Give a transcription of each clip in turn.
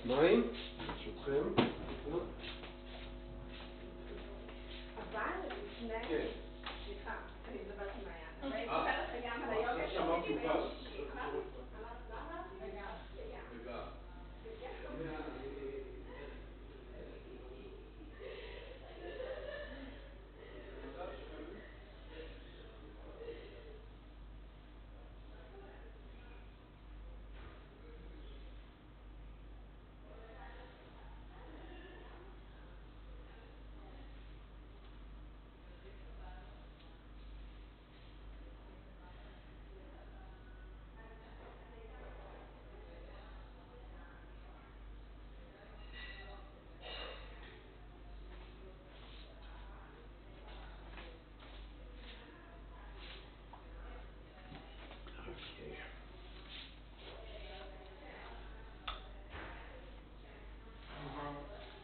2, ברשותכם. אבל לפני... כן. סליחה, אני מדברת עם מעיין. ואני אספר לך גם על היוגה שעשיתי ביום שישי. וגם.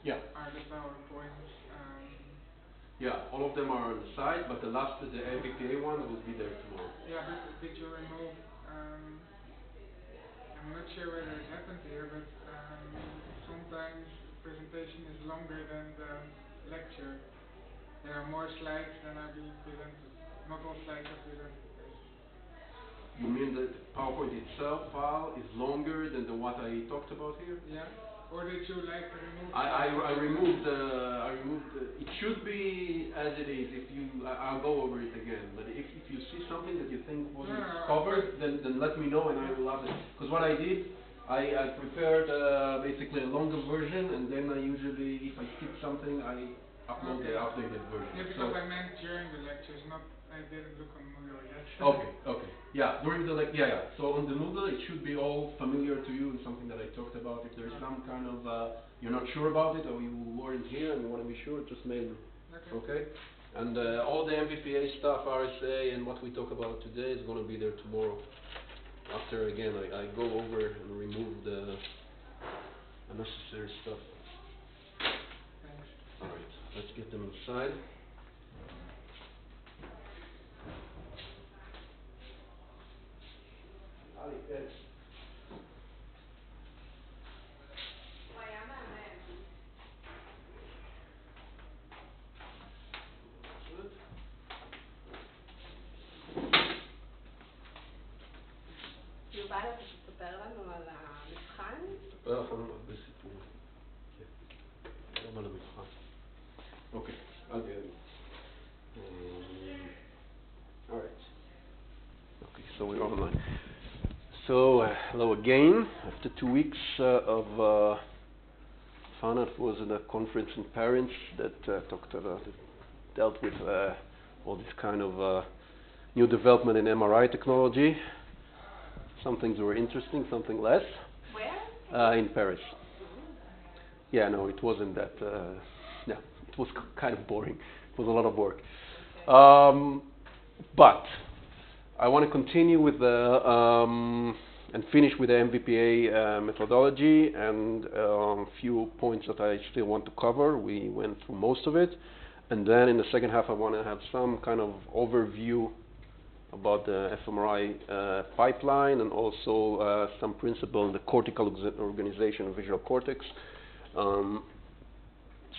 Yeah. Are the PowerPoints? Yeah, all of them are on the site, but the MVPA one will be there tomorrow. Yeah, but did you remove? I'm not sure whether it happened here, but sometimes the presentation is longer than the lecture. There are more slides than are being presented. Not all slides are presented, basically. You mean that the PowerPoint itself file is longer than what I talked about here? Yeah. Or did you like remove? I removed. It should be as it is. I'll go over it again. But if you see something that you think wasn't covered, then let me know and I will add it. Because what I did, I prepared basically a longer version, and then I usually, if I skip something, I upload the updated version. Yeah, because I meant during the lectures, not. I didn't look on Moodle yet. Okay. Yeah, during the yeah. So on the Moodle, it should be all familiar to you and something that I talked about. If there's some kind of you're not sure about it, or you weren't here and you want to be sure, just mail me. Okay. And all the MVPA stuff, RSA, and what we talk about today is going to be there tomorrow. After again, I go over and remove the unnecessary stuff. Thanks. All right, let's get them inside. Yes. יובל, אתה תספר לנו על המבחן? אספר לכם הרבה סיפורים. גם על המבחן. אוקיי, אל תהיה לי. Alright. Okay, so we're online. So, hello again. After 2 weeks of FANAT was at a conference in Paris that dealt with all this kind of new development in MRI technology. Some things were interesting, something less. Where? In Paris. Yeah, no, it wasn't that. Yeah, it was kind of boring. It was a lot of work. But I want to continue with the and finish with the MVPA methodology and a few points that I still want to cover. We went through most of it, and then in the second half I want to have some kind of overview about the fMRI pipeline and also some principle in the cortical organization of Visual Cortex,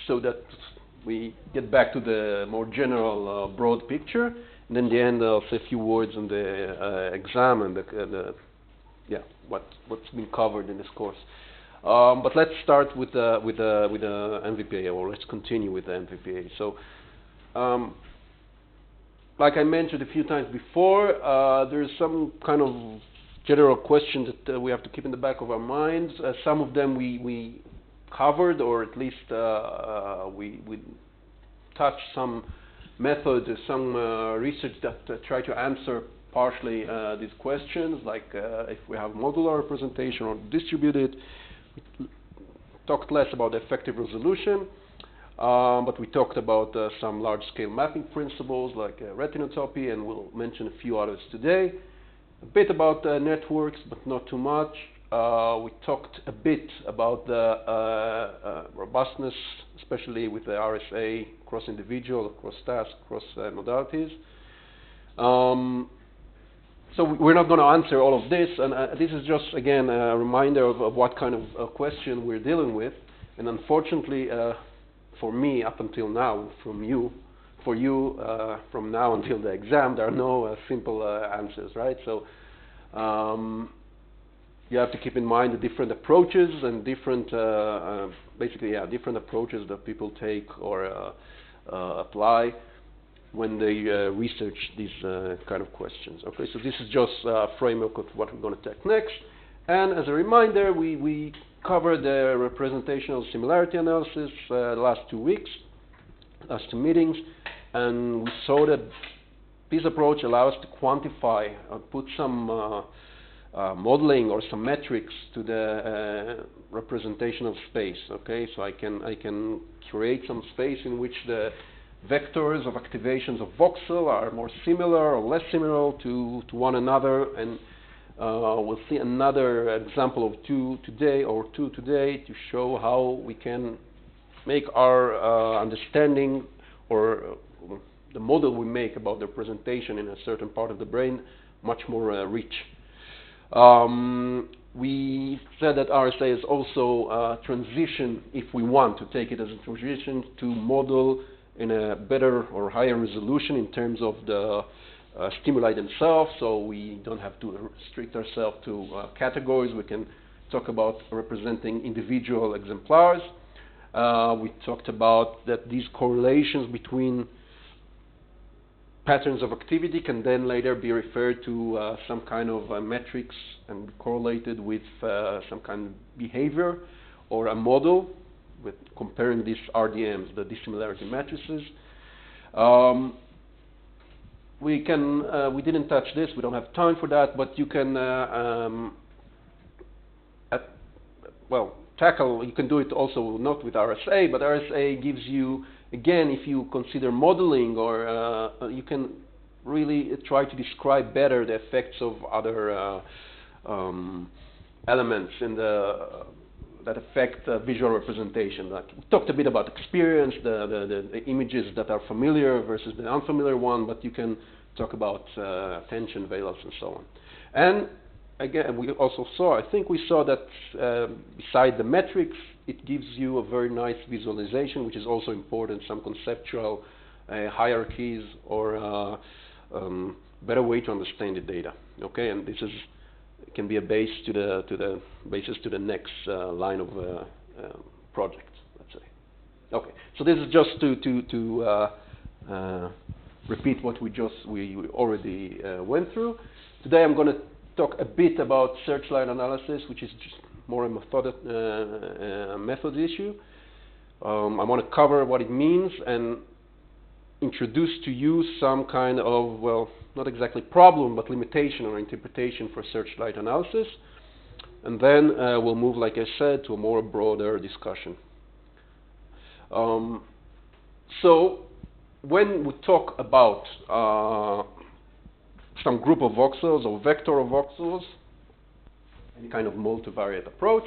so that we get back to the more general broad picture. And in the end, I'll say a few words on the exam and what's been covered in this course. But let's start with the MVPA, or let's continue with the MVPA. So, like I mentioned a few times before, there's some kind of general questions that we have to keep in the back of our minds. Some of them we covered, or at least we touched some methods, some research that try to answer partially these questions, like if we have modular representation or distributed. We talked less about effective resolution, but we talked about some large-scale mapping principles like retinotopy, and we'll mention a few others today. A bit about networks, but not too much. We talked a bit about the robustness, especially with the RSA across individual, across tasks, across modalities. So we're not going to answer all of this, and this is just, again, a reminder of what kind of question we're dealing with. And unfortunately, for me, up until now, for you, from now until the exam, there are no simple answers, right? So you have to keep in mind the different approaches and different, different approaches that people take or apply when they research these kind of questions. Okay, so this is just a framework of what we're going to take next. And as a reminder, we covered the representational similarity analysis the last 2 weeks, last 2 meetings, and we saw that this approach allows us to quantify or put some modeling or some metrics to the representational space. Okay, so I can create some space in which the vectors of activations of voxel are more similar or less similar to one another, and we'll see another example of two today to show how we can make our understanding or the model we make about the representation in a certain part of the brain much more rich. We said that RSA is also a transition, if we want to take it as a transition, to model in a better or higher resolution in terms of the stimuli themselves, so we don't have to restrict ourselves to categories. We can talk about representing individual exemplars. We talked about that these correlations between patterns of activity can then later be referred to some kind of metrics and be correlated with some kind of behavior or a model with comparing these RDMs, the dissimilarity matrices. We didn't touch this, we don't have time for that, but you can tackle, you can do it also not with RSA, but RSA gives you, again, if you consider modeling, or you can really try to describe better the effects of other elements in that affect visual representation. Like we talked a bit about experience, the images that are familiar versus the unfamiliar one, but you can talk about attention, valence, and so on. And again, we also saw, I think we saw that beside the metrics, it gives you a very nice visualization, which is also important, some conceptual hierarchies or better way to understand the data. Okay, and this can be a base to the basis to the next line of project, let's say. Okay, so this is just to repeat what we already went through. Today I'm going to talk a bit about searchlight analysis, which is just more a method issue. I want to cover what it means and introduce to you some kind of, well, not exactly problem, but limitation or interpretation for searchlight analysis. And then we'll move, like I said, to a more broader discussion. So when we talk about some group of voxels or vector of voxels, any kind of multivariate approach,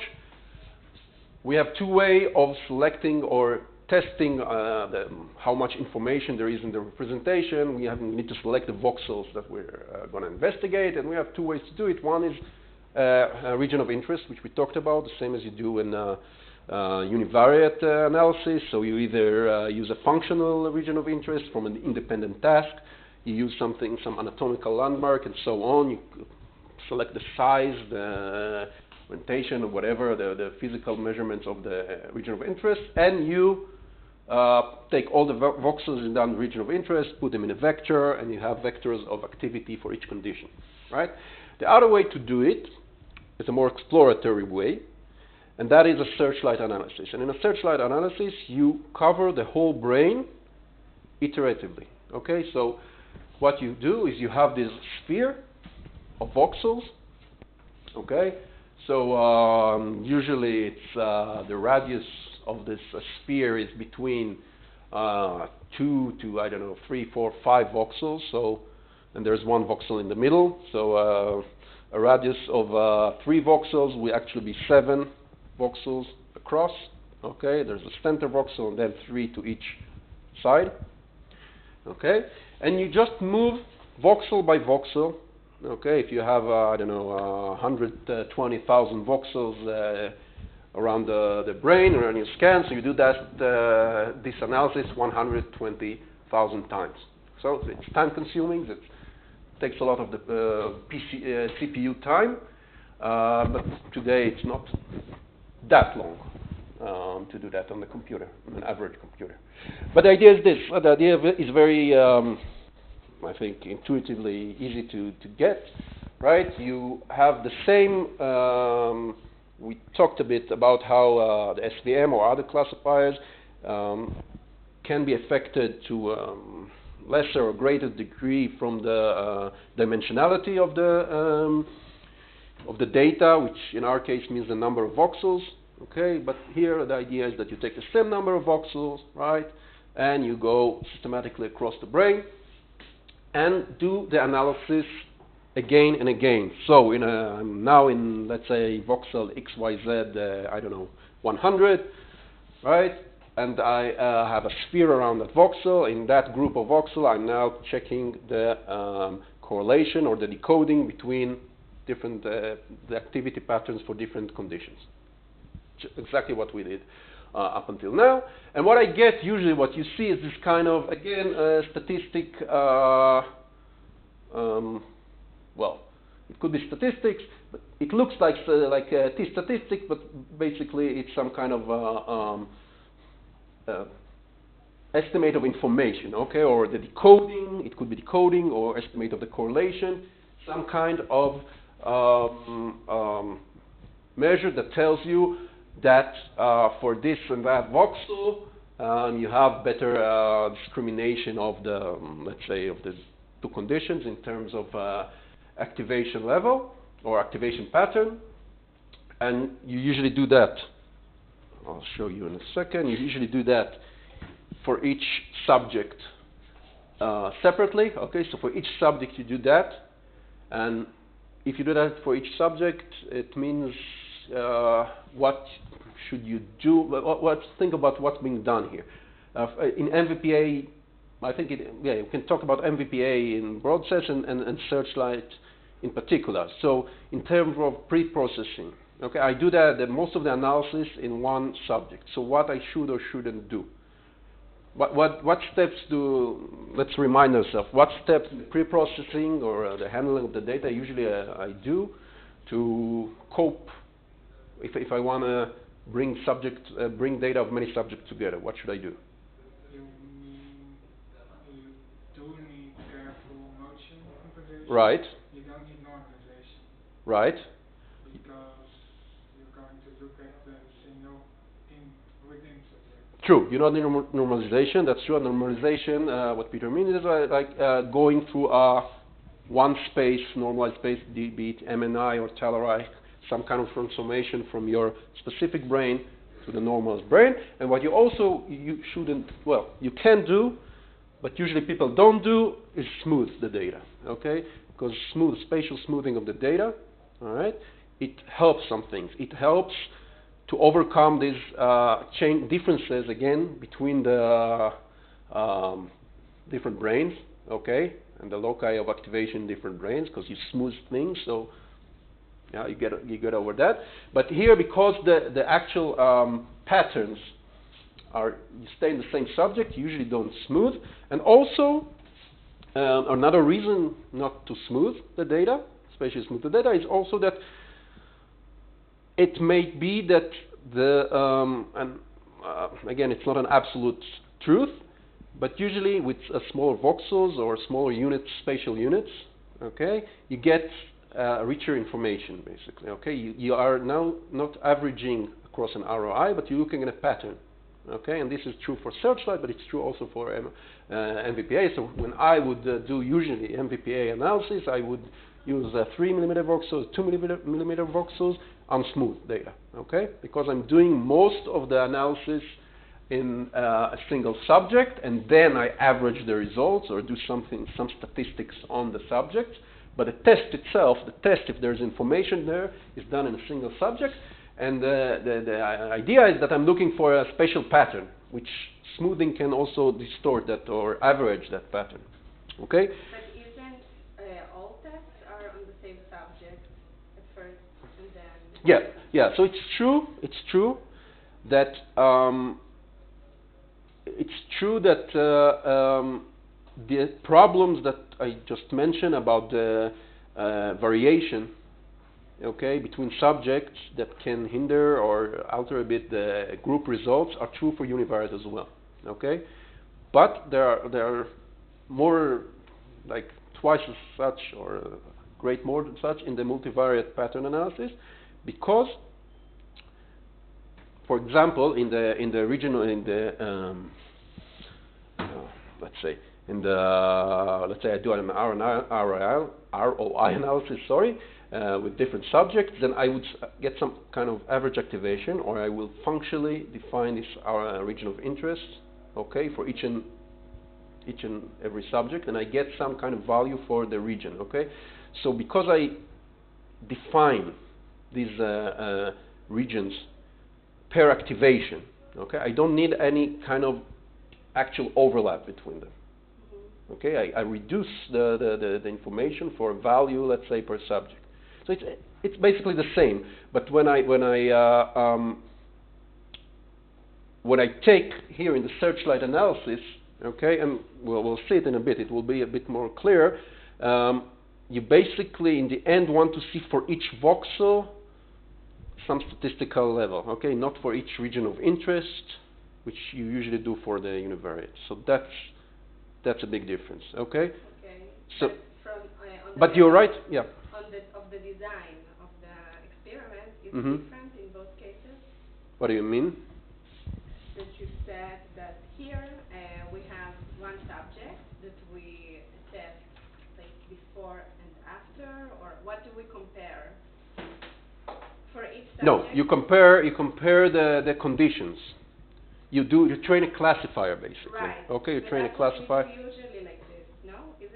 we have two ways of selecting or testing how much information there is in the representation. We need to select the voxels that we're going to investigate, and we have two ways to do it. One is a region of interest, which we talked about, the same as you do in univariate analysis. So you either use a functional region of interest from an independent task, you use some anatomical landmark, and so on. You select the size, the orientation, or whatever, the physical measurements of the region of interest, and you take all the voxels in that region of interest, put them in a vector, and you have vectors of activity for each condition, right? The other way to do it is a more exploratory way, and that is a searchlight analysis. And in a searchlight analysis, you cover the whole brain iteratively, okay? So what you do is you have this sphere of voxels, okay? So usually it's the radius of this sphere is between 2 to, I don't know, 3, 4, 5 voxels. So, and there's one voxel in the middle. So a radius of 3 voxels will actually be 7 voxels across. Okay, there's a center voxel and then 3 to each side. Okay, and you just move voxel by voxel Okay, if you have, I don't know, 120,000 voxels around the brain or on your scan, so you do that this analysis 120,000 times. So it's time consuming. It takes a lot of the CPU time, but today it's not that long to do that on the computer, on an average computer. But the idea is this. The idea is very, I think, intuitively easy to get, right? You have the same, we talked a bit about how the SVM or other classifiers can be affected to lesser or greater degree from the dimensionality of the data, which in our case means the number of voxels. Okay, but here the idea is that you take the same number of voxels, right, and you go systematically across the brain and do the analysis again and again. So I'm now in, let's say, voxel XYZ, I don't know, 100, right? And I have a sphere around that voxel. In that group of voxel, I'm now checking the correlation or the decoding between different the activity patterns for different conditions. Exactly what we did up until now. And what I get, usually what you see is this kind of, again, statistic, well, it could be statistics, but it looks like a t-statistic, but basically it's some kind of estimate of information, okay, or the decoding, it could be decoding, or estimate of the correlation, some kind of measure that tells you that for this and that voxel, you have better discrimination of the, let's say, of the two conditions in terms of activation level or activation pattern. And you usually do that. I'll show you in a second. You usually do that for each subject separately. Okay, so for each subject you do that. And if you do that for each subject, it means what should you do? Think about what's being done here. In MVPA, I think you can talk about MVPA in broad sense and Searchlight in particular. So in terms of pre-processing, okay, I do most of the analysis in one subject. So what I should or shouldn't do. What steps let's remind ourselves, what steps in the pre-processing or the handling of the data usually I do to cope if I want to bring data of many subjects together. What should I do? You do need careful motion compensation. Right. You don't need normalization. Right. Because you're going to look at the signal within subject. True. You don't need normalization. That's true. Normalization, what Peter means is like going through one space, normalized space, be it MNI or Talarai, some kind of transformation from your specific brain to the normalized brain. And what you can do, but usually people don't do, is smooth the data, okay? Because spatial smoothing of the data, all right, it helps some things. It helps to overcome these differences, again, between the different brains, okay, and the loci of activation in different brains, because you smooth things, so yeah, you get over that. But here, because the actual patterns you stay in the same subject, you usually don't smooth. And also, another reason not to smooth the data, spatially smooth the data, is also that it may be that again, it's not an absolute truth, but usually with smaller voxels or smaller units, spatial units, okay, you get richer information, basically. Okay, you are now not averaging across an ROI, but you're looking at a pattern. Okay, and this is true for Searchlight, but it's true also for MVPA. So when I would do usually MVPA analysis, I would use 3 millimeter voxels, 2 millimeter voxels on smooth data. Okay, because I'm doing most of the analysis in a single subject, and then I average the results or do some statistics on the subject. But the test itself, if there's information there, is done in a single subject. And the idea is that I'm looking for a spatial pattern, which smoothing can also distort that or average that pattern. Okay? But isn't all tests are Yeah, yeah. So it's true. It's true that the problems that I just mentioned about the variation, okay, between subjects that can hinder or alter a bit the group results are true for univariate as well. Okay, but there are more, like twice as such or a great more than such in the multivariate pattern analysis, because, for example, in the regional let's say I do an ROI analysis, sorry, with different subjects, then I would get some kind of average activation, or I will functionally define this region of interest, okay, for each and every subject, and I get some kind of value for the region, okay. So because I define these regions per activation, okay, I don't need any kind of actual overlap between them. Okay, I reduce the information for a value, let's say, per subject. So it's basically the same. But when I take here in the Searchlight analysis, okay, and we'll see it in a bit. It will be a bit more clear. You basically, in the end, want to see for each voxel some statistical level. Okay, not for each region of interest, which you usually do for the univariate. So that's a big difference. Okay. Okay. So, but you're right. Yeah. Of the design of the experiment is Mm-hmm. different in both cases. What do you mean? That you said that here we have one subject that we test like before and after, or what do we compare for each subject? No, you compare the conditions. You train a classifier basically. Right. Okay, you But train a that's what classifier. we do usually like this, no? Is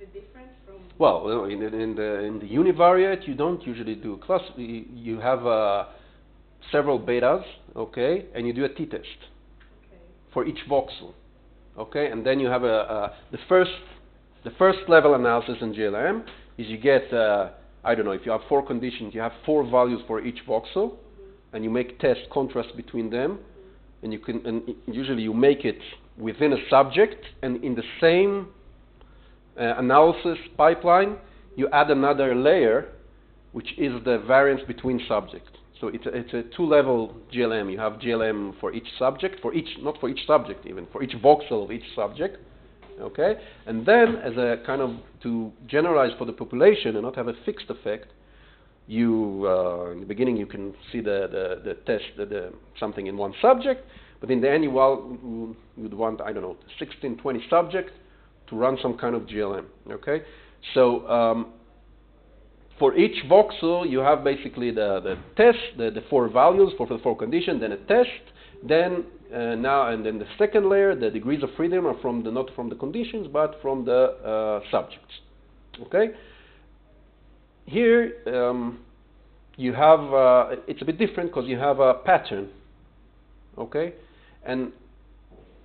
it different from? Well, in the univariate, you don't usually do class. You have several betas, okay, and you do a t-test Okay. for each voxel, okay, and then you have the first level analysis in GLM is you get I don't know, if you have 4 conditions, you have 4 values for each voxel, and you make test contrast between them, and usually you make it within a subject, and in the same analysis pipeline, you add another layer, which is the variance between subjects. So it's a 2-level GLM. You have GLM for each subject, not for each subject even, for each voxel of each subject, okay? And then, as a kind of to generalize for the population and not have a fixed effect, you in the beginning you can see the test, something in one subject, but in the end you'd want, I don't know, 16, 20 subjects to run some kind of GLM, okay? So for each voxel, you have basically the test, the 4 values for the 4 conditions, then a test, then then the second layer, the degrees of freedom are not from the conditions, but from the subjects. Okay. Here you have it's a bit different because you have a pattern. Okay, and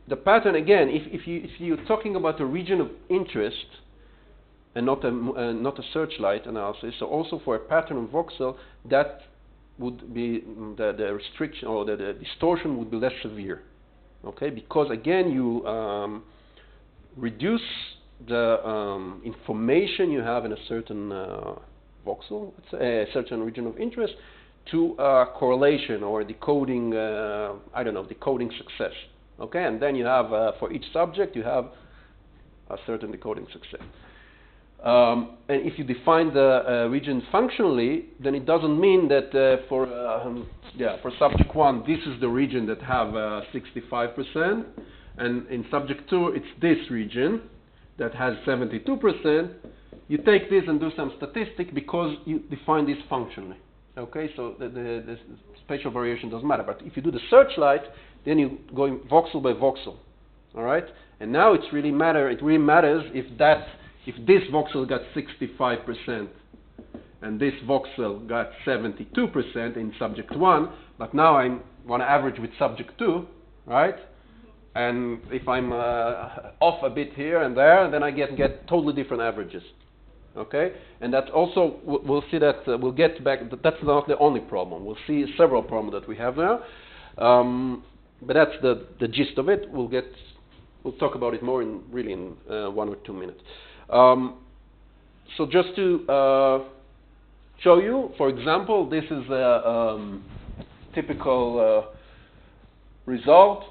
the pattern again, if you're talking about a region of interest, and not a searchlight analysis, so also for a pattern of voxel, that would be the restriction or the distortion would be less severe, okay? Because again, you reduce the information you have in a certain voxel, let's say, a certain region of interest, to correlation or decoding, I don't know, decoding success, okay? And then you have for each subject you have a certain decoding success. And if you define the region functionally, then it doesn't mean that for subject 1, this is the region that have 65%, and in subject 2, it's this region that has 72%. You take this and do some statistic because you define this functionally. Okay, so the spatial variation doesn't matter. But if you do the searchlight, then you go voxel by voxel. All right, and now it really matters if this voxel got 65% and this voxel got 72% in subject 1, but now I want to average with subject 2, right? And if I'm off a bit here and there, then I get totally different averages. Okay, and that's also we'll see that we'll get back. That's not the only problem. We'll see several problems that we have now, but that's the gist of it. We'll talk about it more in 1 or 2 minutes. So just to show you, for example, this is a typical result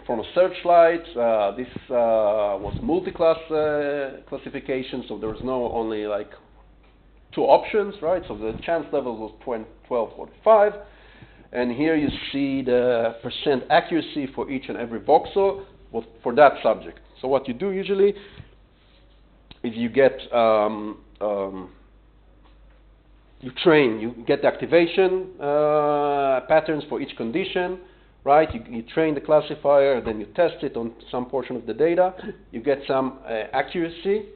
from a Searchlight. This was multi-class classification, so there was no only like 2 options, right? So the chance level was 1245, and here you see the percent accuracy for each and every voxel for that subject. So what you do usually is you get you get the activation patterns for each condition. Right, you train the classifier, then you test it on some portion of the data. You get some accuracy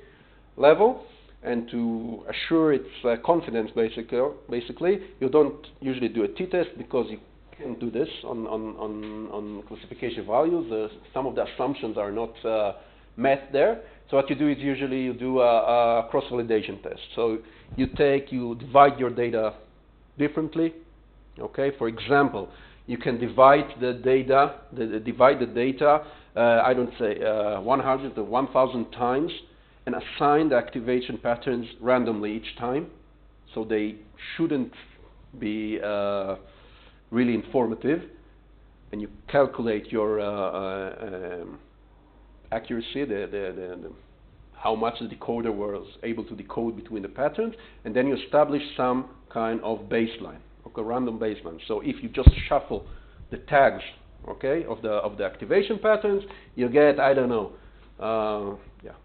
level, and to assure its confidence, basically, you don't usually do a t-test because you can't do this on classification values. Some of the assumptions are not met there. So what you do is usually you do a cross-validation test. So you divide your data differently. Okay, for example, you can divide the data, I don't say 100 or 1,000 times, and assign the activation patterns randomly each time. So they shouldn't be really informative. And you calculate your accuracy, how much the decoder was able to decode between the patterns, and then you establish some kind of baseline. Okay, random baseline. So if you just shuffle the tags, okay, of the activation patterns, you get, I don't know,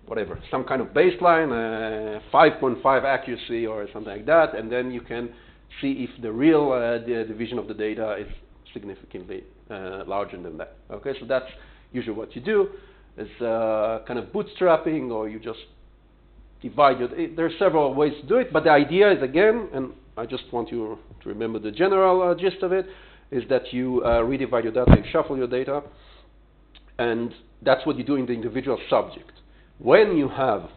whatever, some kind of baseline, 5.5 accuracy or something like that, and then you can see if the real division of the data is significantly larger than that. Okay, so that's usually what you do. It's kind of bootstrapping, or you just divide it. There are several ways to do it, but the idea is, again, and I just want you to remember the general gist of it, is that you redivide your data, you shuffle your data, and that's what you do in the individual subject. When you have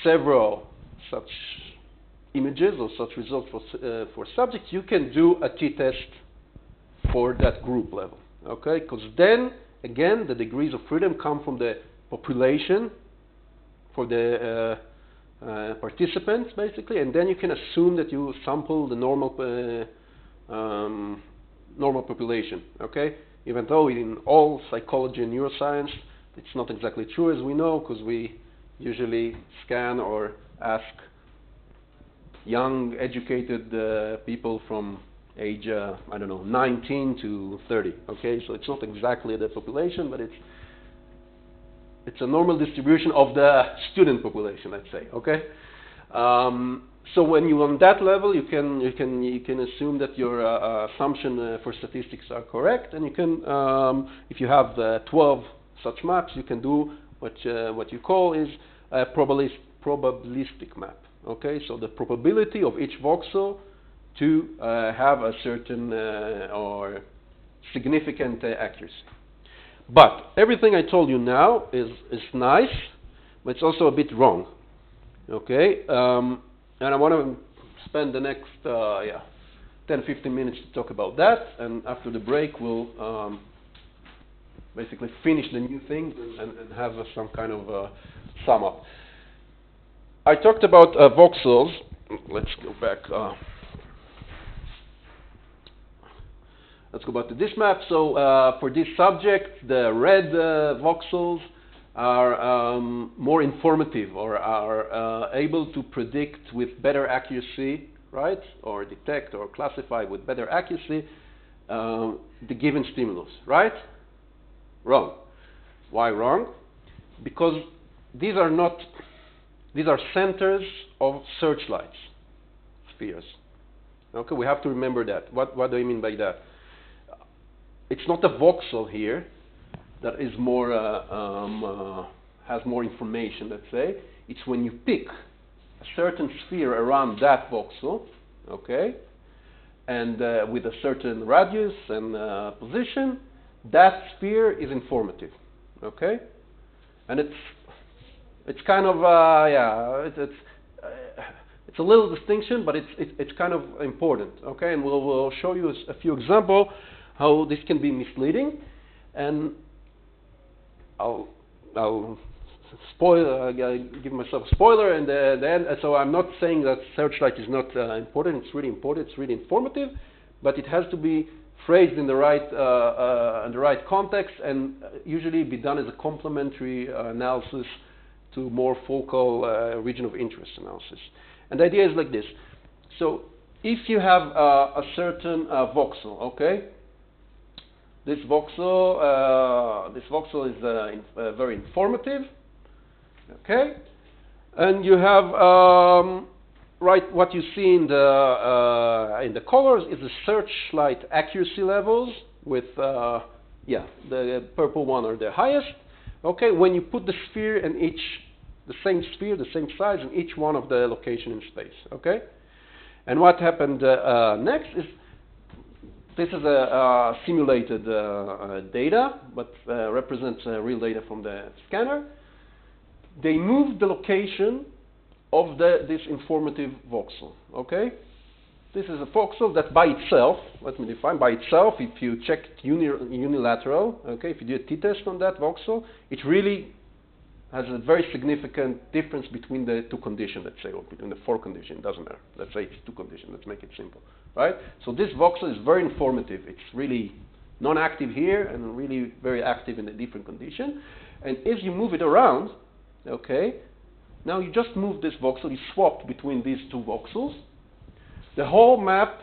several such images or such results for subjects, you can do a t-test for that group level, okay? Because then, again, the degrees of freedom come from the population for the participants, basically, and then you can assume that you sample the normal population, okay? Even though in all psychology and neuroscience, it's not exactly true, as we know, because we usually scan or ask young, educated people from age, 19 to 30, okay? So it's not exactly the population, but it's a normal distribution of the student population, let's say, okay? So when you're on that level, you can assume that your assumption for statistics are correct, and you can, if you have 12 such maps, you can do what you call is a probabilistic map, okay? So the probability of each voxel to have a certain or significant accuracy. But everything I told you now is nice, but it's also a bit wrong, okay? And I want to spend the next 10-15 minutes to talk about that, and after the break we'll basically finish the new things and have some kind of sum up. I talked about voxels. Let's go back. Let's go back to this map. So for this subject, the red voxels are more informative, or are able to predict with better accuracy, right? Or detect or classify with better accuracy the given stimulus, right? Wrong. Why wrong? Because these are centers of searchlights, spheres. Okay, we have to remember that. What do I mean by that? It's not a voxel here that is more has more information, let's say. It's when you pick a certain sphere around that voxel, okay, and with a certain radius and position, that sphere is informative, okay. And it's kind of It's a little distinction, but it's kind of important, okay? And we'll show you a few examples how this can be misleading, and I'll give myself a spoiler, and then so I'm not saying that Searchlight is not important. It's really important. It's really informative, but it has to be phrased in the right context, and usually be done as a complementary analysis to more focal region of interest analysis. And the idea is like this. So if you have a certain voxel, okay, this voxel is very informative, okay, and you have right, what you see in the colors is the searchlight accuracy levels with the purple one are the highest. Okay, when you put the sphere in the same sphere, the same size in each one of the location in space. Okay, and what happened next is this is a simulated data, but represents real data from the scanner. They moved the location of this informative voxel. Okay, this is a voxel that by itself, let me define, by itself, if you check unilateral, okay, if you do a t-test on that voxel, it really has a very significant difference between the two conditions, let's say, or between the four conditions, it doesn't matter. Let's say it's two conditions, let's make it simple, right? So this voxel is very informative. It's really non-active here and really very active in a different condition. And if you move it around, okay, now you just move this voxel, you swapped between these two voxels, the whole map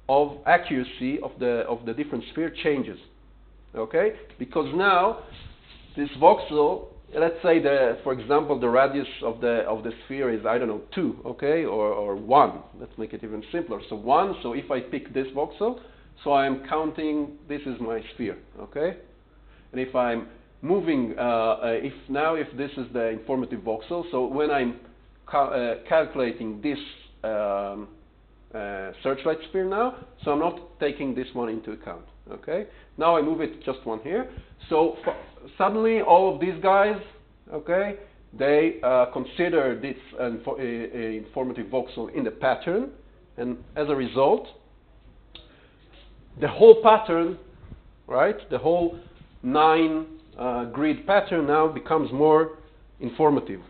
of accuracy of the different sphere changes, okay? Because now this voxel, let's say for example, the radius of the sphere is, I don't know, 2, okay, or 1. Let's make it even simpler. So 1. So if I pick this voxel, so I'm counting this is my sphere, okay? And if I'm moving, if this is the informative voxel, so when I'm calculating this searchlight sphere now, so I'm not taking this one into account, okay? Now I move it just one here. So suddenly all of these guys, okay, they consider this informative voxel in the pattern, and as a result, the whole pattern, right, the whole 9 grid pattern now becomes more informative,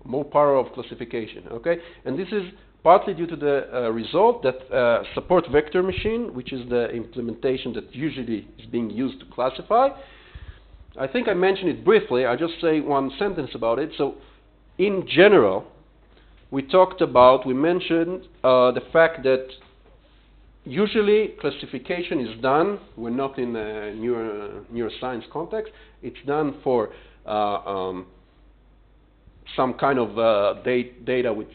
more power of classification, okay? And this is partly due to the result that support vector machine, which is the implementation that usually is being used to classify. I think I mentioned it briefly. I'll just say one sentence about it. So in general, we mentioned the fact that usually classification is done, we're not in a neuroscience context, it's done for some kind of data with,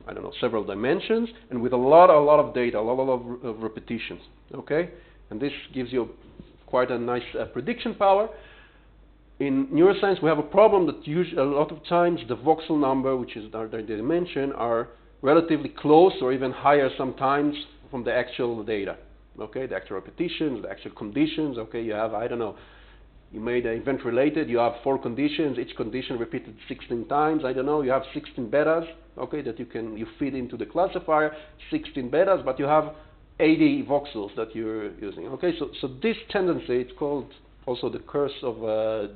I don't know, several dimensions, and with a lot of data, a lot of repetitions, okay? And this gives you quite a nice prediction power. In neuroscience, we have a problem that a lot of times the voxel number, which is the dimension, are relatively close or even higher sometimes from the actual data, okay? The actual repetitions, the actual conditions, okay? You have, I don't know, you made an event related, you have 4 conditions, each condition repeated 16 times, I don't know, you have 16 betas, okay, that you feed into the classifier, 16 betas, but you have 80 voxels that you're using, okay? So this tendency, it's called also the curse of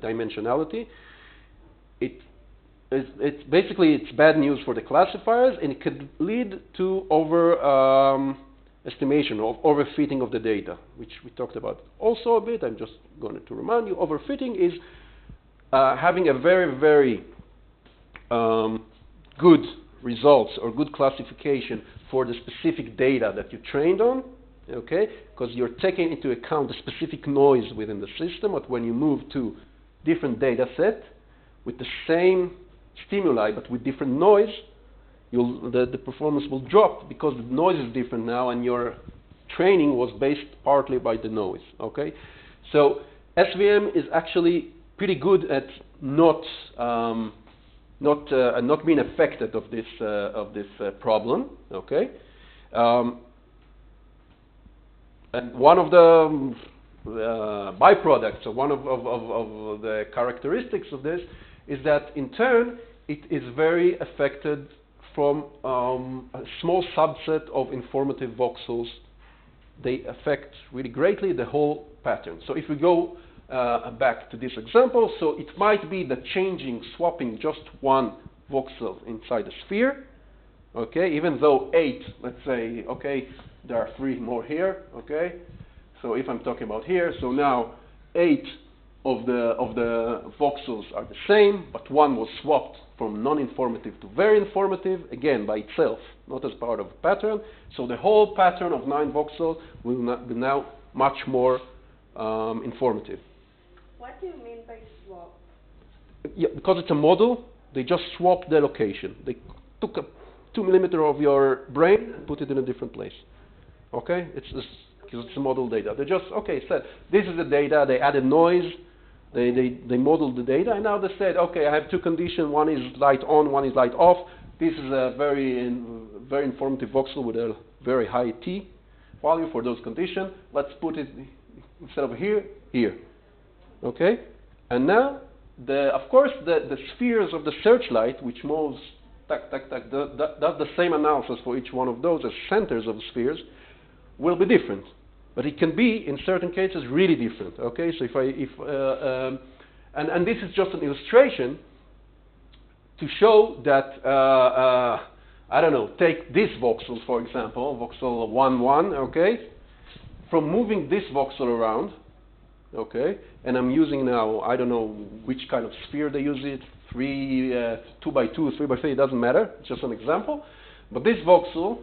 dimensionality. It's basically, it's bad news for the classifiers, and it could lead to estimation of overfitting of the data, which we talked about also a bit. I'm just going to remind you, overfitting is having a very, very good results or good classification for the specific data that you trained on, okay? Because you're taking into account the specific noise within the system, but when you move to different data set with the same stimuli but with different noise, the performance will drop because the noise is different now, and your training was based partly by the noise, okay? So SVM is actually pretty good at not being affected of this problem, okay? And one of the byproducts, or one of the characteristics of this, is that in turn it is very affected from a small subset of informative voxels. They affect really greatly the whole pattern. So if we go back to this example, so it might be that swapping just one voxel inside the sphere, okay, even though 8, let's say, okay, there are 3 more here, okay, so if I'm talking about here, so now 8 of the voxels are the same, but one was swapped from non-informative to very informative, again by itself, not as part of a pattern. So the whole pattern of 9 voxels will not be now much more informative. What do you mean by swap? Yeah, because it's a model, they just swapped the location. They took a 2 millimeter of your brain and put it in a different place. Okay, it's just because it's a model data. They just said this is the data. They added noise. They modeled the data, and now they said, okay, I have 2 conditions. One is light on, one is light off. This is a very informative voxel with a very high T value for those conditions. Let's put it instead of here. Okay, and now of course the spheres of the searchlight, which moves does the same analysis for each one of those as centers of the spheres, will be different. But it can be, in certain cases, really different. Okay, so and this is just an illustration to show that I don't know. Take this voxel, for example, voxel 1,1. Okay, from moving this voxel around. Okay, and I'm using now, I don't know which kind of sphere they use it. 2 by 2, 3 by 3. It doesn't matter. It's just an example. But this voxel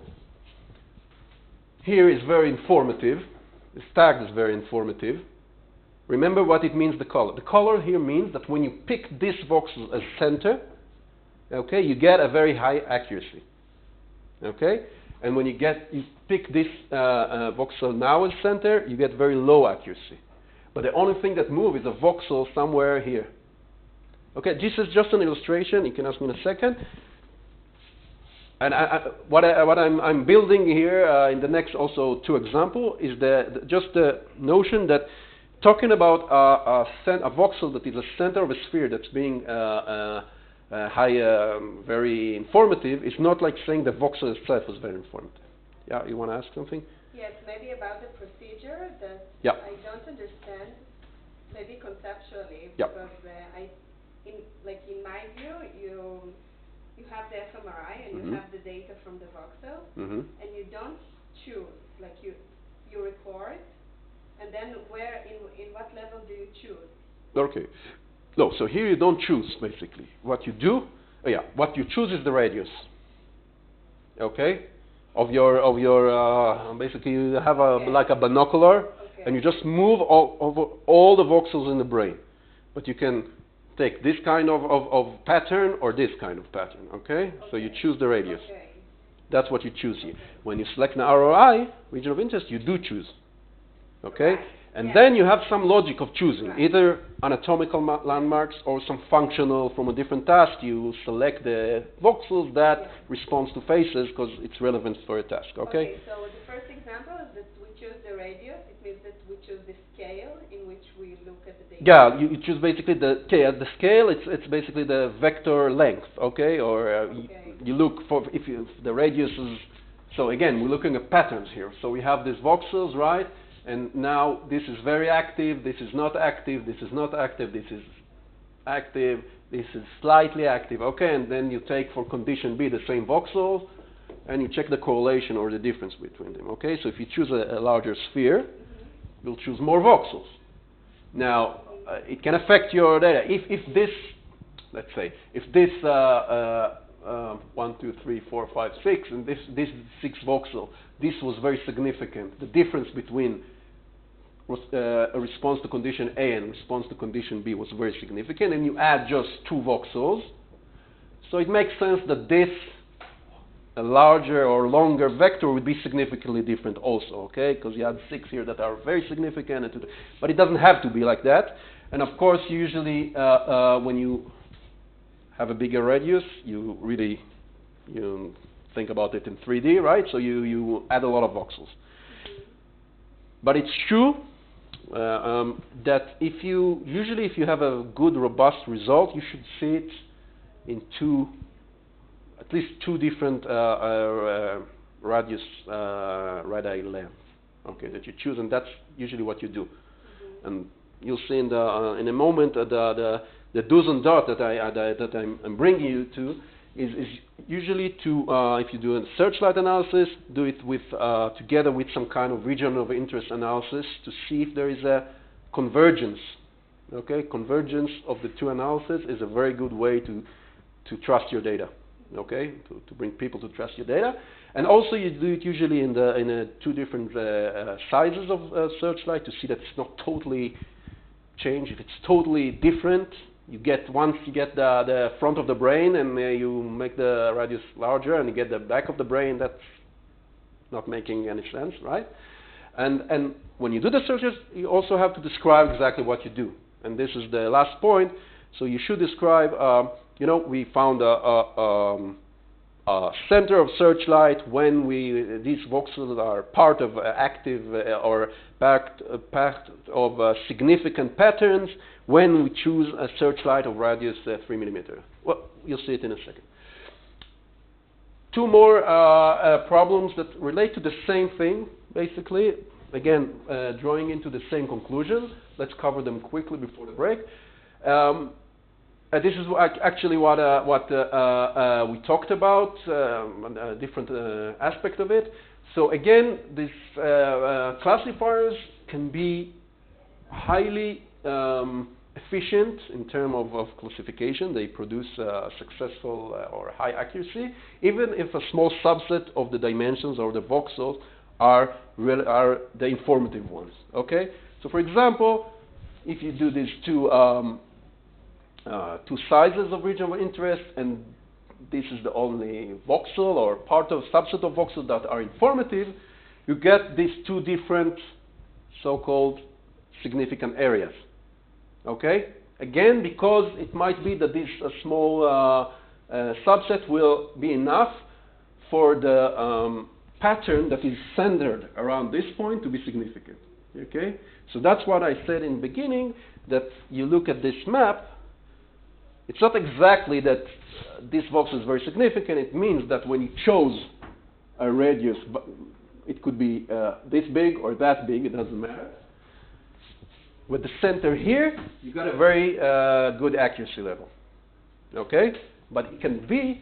here is very informative. This tag is very informative. Remember what it means, the color. The color here means that when you pick this voxel as center, okay, you get a very high accuracy. Okay? And when you pick this voxel now as center, you get very low accuracy. But the only thing that moves is a voxel somewhere here. Okay, this is just an illustration. You can ask me in a second. And what I'm building here in the next also 2 examples is just the notion that talking about a voxel that is a center of a sphere that's being very informative is not like saying the voxel itself is very informative. Yeah, you want to ask something? Yes, maybe about the procedure that I don't understand, maybe conceptually, because in my view, you have the fMRI and you have the data from the voxel, and you don't choose, like you record, and then in what level do you choose? Okay. No, so here you don't choose, basically. What you do, what you choose is the radius. Okay? Of your basically you have like a binocular, and you just move over all the voxels in the brain. But you can take this kind of pattern or this kind of pattern, okay? So you choose the radius. That's what you choose here. When you select an ROI, region of interest, you do choose, okay? And then you have some logic of choosing, either anatomical landmarks or some functional from a different task. You select the voxels that responds to faces because it's relevant for a task, okay? So the first example is that we choose the radius. It means that we choose the scale in which we look at the data. Yeah, you choose basically the scale. It's basically the vector length, okay? Or you look for if the radius is. So again, we're looking at patterns here. So we have these voxels, right? And now this is very active, this is not active, this is not active, this is active, this is slightly active. Okay, and then you take for condition B the same voxel, and you check the correlation or the difference between them. Okay, so if you choose a larger sphere, you'll choose more voxels. Now, it can affect your data. If this, let's say, if this 1, 2, 3, 4, 5, 6, and this 6 voxel, this was very significant. The difference between a response to condition A and response to condition B was very significant, and you add just 2 voxels. So it makes sense that this a larger or longer vector would be significantly different also, okay? Because you have 6 here that are very significant, but it doesn't have to be like that. And of course, usually when you have a bigger radius, you really think about it in 3D, right? So you add a lot of voxels. But it's true that if you have a good, robust result, you should see it in 2 at least two different radius radii lengths. Okay, that you choose, and that's usually what you do. And you'll see in a moment the do's and don'ts that I'm bringing you to is usually to if you do a searchlight analysis, do it with together with some kind of region of interest analysis to see if there is a convergence. Okay, convergence of the two analyses is a very good way to trust your data. Okay, to bring people to trust your data. And also you do it usually in two different sizes of searchlight to see that it's not totally changed. If it's totally different, once you get the front of the brain and you make the radius larger and you get the back of the brain, that's not making any sense, right? And when you do the searches, you also have to describe exactly what you do. And this is the last point. So you should describe, we found a center of searchlight when these voxels are part of active or part of significant patterns when we choose a searchlight of radius 3 millimeter. Well, you'll see it in a second. Two more problems that relate to the same thing, basically. Again, drawing into the same conclusion. Let's cover them quickly before the break. This is actually what we talked about, a different aspect of it. So again, these classifiers can be highly efficient in terms of classification. They produce successful or high accuracy, even if a small subset of the dimensions or the voxels are the informative ones. Okay. So for example, if you do these two sizes of region of interest, and this is the only voxel or part of subset of voxels that are informative, you get these two different so-called significant areas. Okay? Again, because it might be that this small subset will be enough for the pattern that is centered around this point to be significant. Okay? So that's what I said in the beginning, that you look at this map. It's not exactly that this voxel is very significant. It means that when you chose a radius, it could be this big or that big, it doesn't matter. With the center here, you got a very good accuracy level. Okay? But it can be,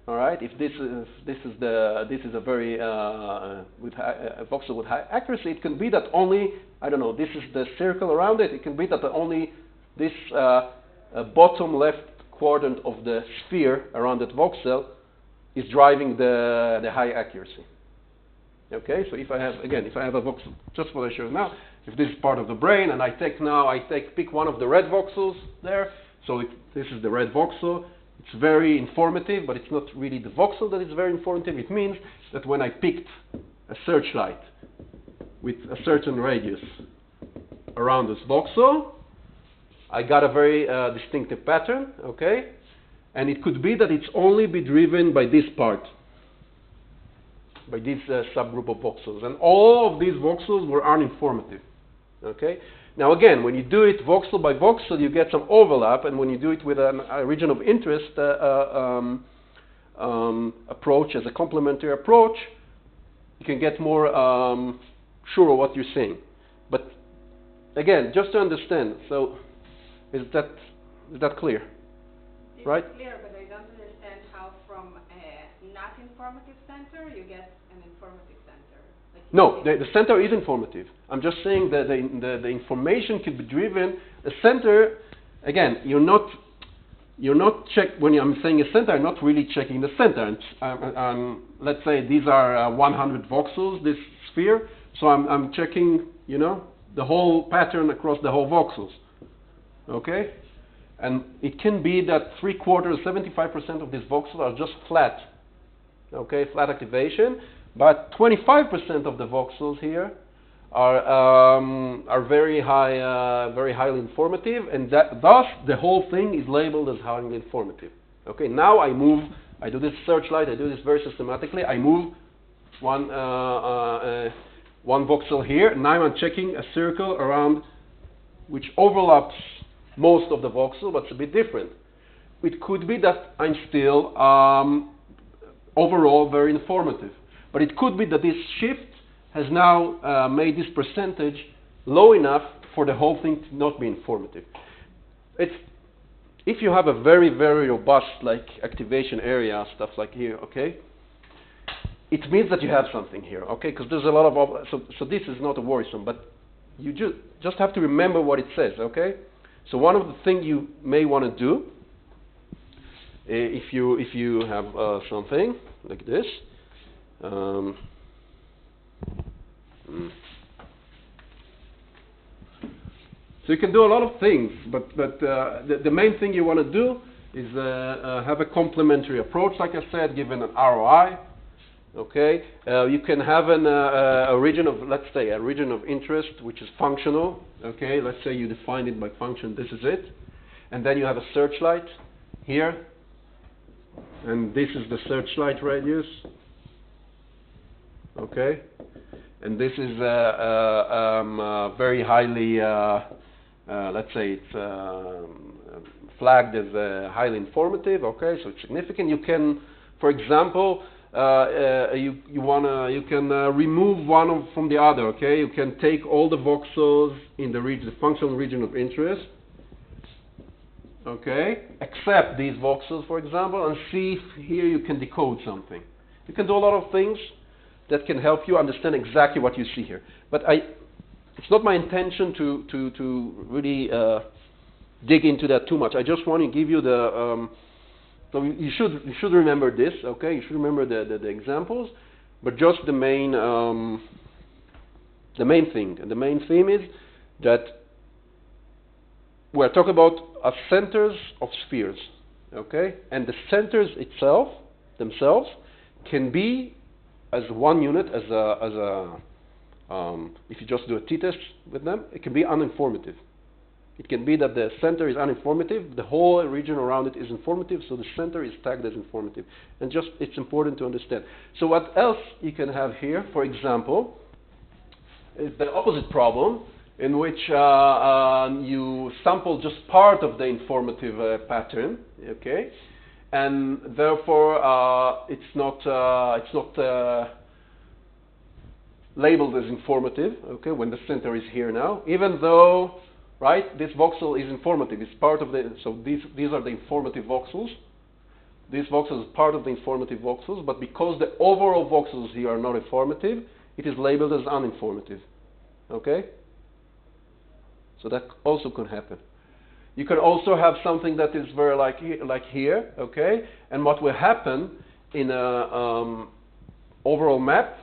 all right, if this is a very with a voxel with high accuracy, it can be that only, I don't know, this is the circle around it. It can be that only this bottom left quadrant of the sphere around that voxel is driving the high accuracy. Okay, so if I have a voxel, just what I showed now, if this is part of the brain, and I pick one of the red voxels there, so this is the red voxel. It's very informative, but it's not really the voxel that is very informative. It means that when I picked a searchlight with a certain radius around this voxel, I got a very distinctive pattern, okay? And it could be that it's only be driven by this part, by this subgroup of voxels. And all of these voxels were uninformative, okay? Now again, when you do it voxel by voxel, you get some overlap, and when you do it with a region of interest approach, as a complementary approach, you can get more sure of what you're seeing. But again, just to understand, so is that clear? It's right? clear, but I don't understand how from a not informative center you get an informative center. Like No, the center is informative. I'm just saying that the information can be driven. A center, again, you're not when I'm saying a center, I'm not really checking the center. Let's say these are 100 voxels, this sphere. So I'm checking, the whole pattern across the whole voxels. Okay, and it can be that 75% of these voxels are just flat. Okay, flat activation, but 25% of the voxels here are very highly informative, and thus the whole thing is labeled as highly informative. Okay, now I do this searchlight, I do this very systematically. I move one voxel here, and now I'm checking a circle around which overlaps most of the voxel, but it's a bit different. it could be that I'm still overall very informative. But it could be that this shift has now made this percentage low enough for the whole thing to not be informative. If you have a very, very robust like activation area, stuff like here, okay, it means that you have something here, okay, because there's a lot of, so this is not a worrisome, but you just have to remember what it says, okay? So one of the things you may want to do, if you have something like this, so you can do a lot of things, but the main thing you want to do is have a complementary approach, like I said, given an ROI. Okay, you can have a region of, let's say, a region of interest which is functional. Okay, let's say you define it by function. This is it, and then you have a searchlight here, and this is the searchlight radius. Okay, and this is very highly, let's say it's flagged as highly informative. Okay, so it's significant. You can, for example, you can remove one from the other. Okay, you can take all the voxels in the region, the functional region of interest. Okay, except these voxels, for example, and see if here you can decode something. You can do a lot of things that can help you understand exactly what you see here. But it's not my intention to really dig into that too much. I just want to give you the. So you should remember this, okay? You should remember the examples, but just the main thing. And the main theme is that we're talking about centers of spheres, okay? And the centers themselves can be as one unit, as a if you just do a t-test with them, it can be uninformative. It can be that the center is uninformative, the whole region around it is informative, so the center is tagged as informative. And just, it's important to understand. So what else you can have here, for example, is the opposite problem, in which you sample just part of the informative pattern, okay? And therefore, it's not labeled as informative, okay, when the center is here now, even though, right, this voxel is informative. It's part of the, so these are the informative voxels. This voxel is part of the informative voxels, but because the overall voxels here are not informative, it is labeled as uninformative, okay? So that also could happen. You can also have something that is very like here, okay? And what will happen in a overall map,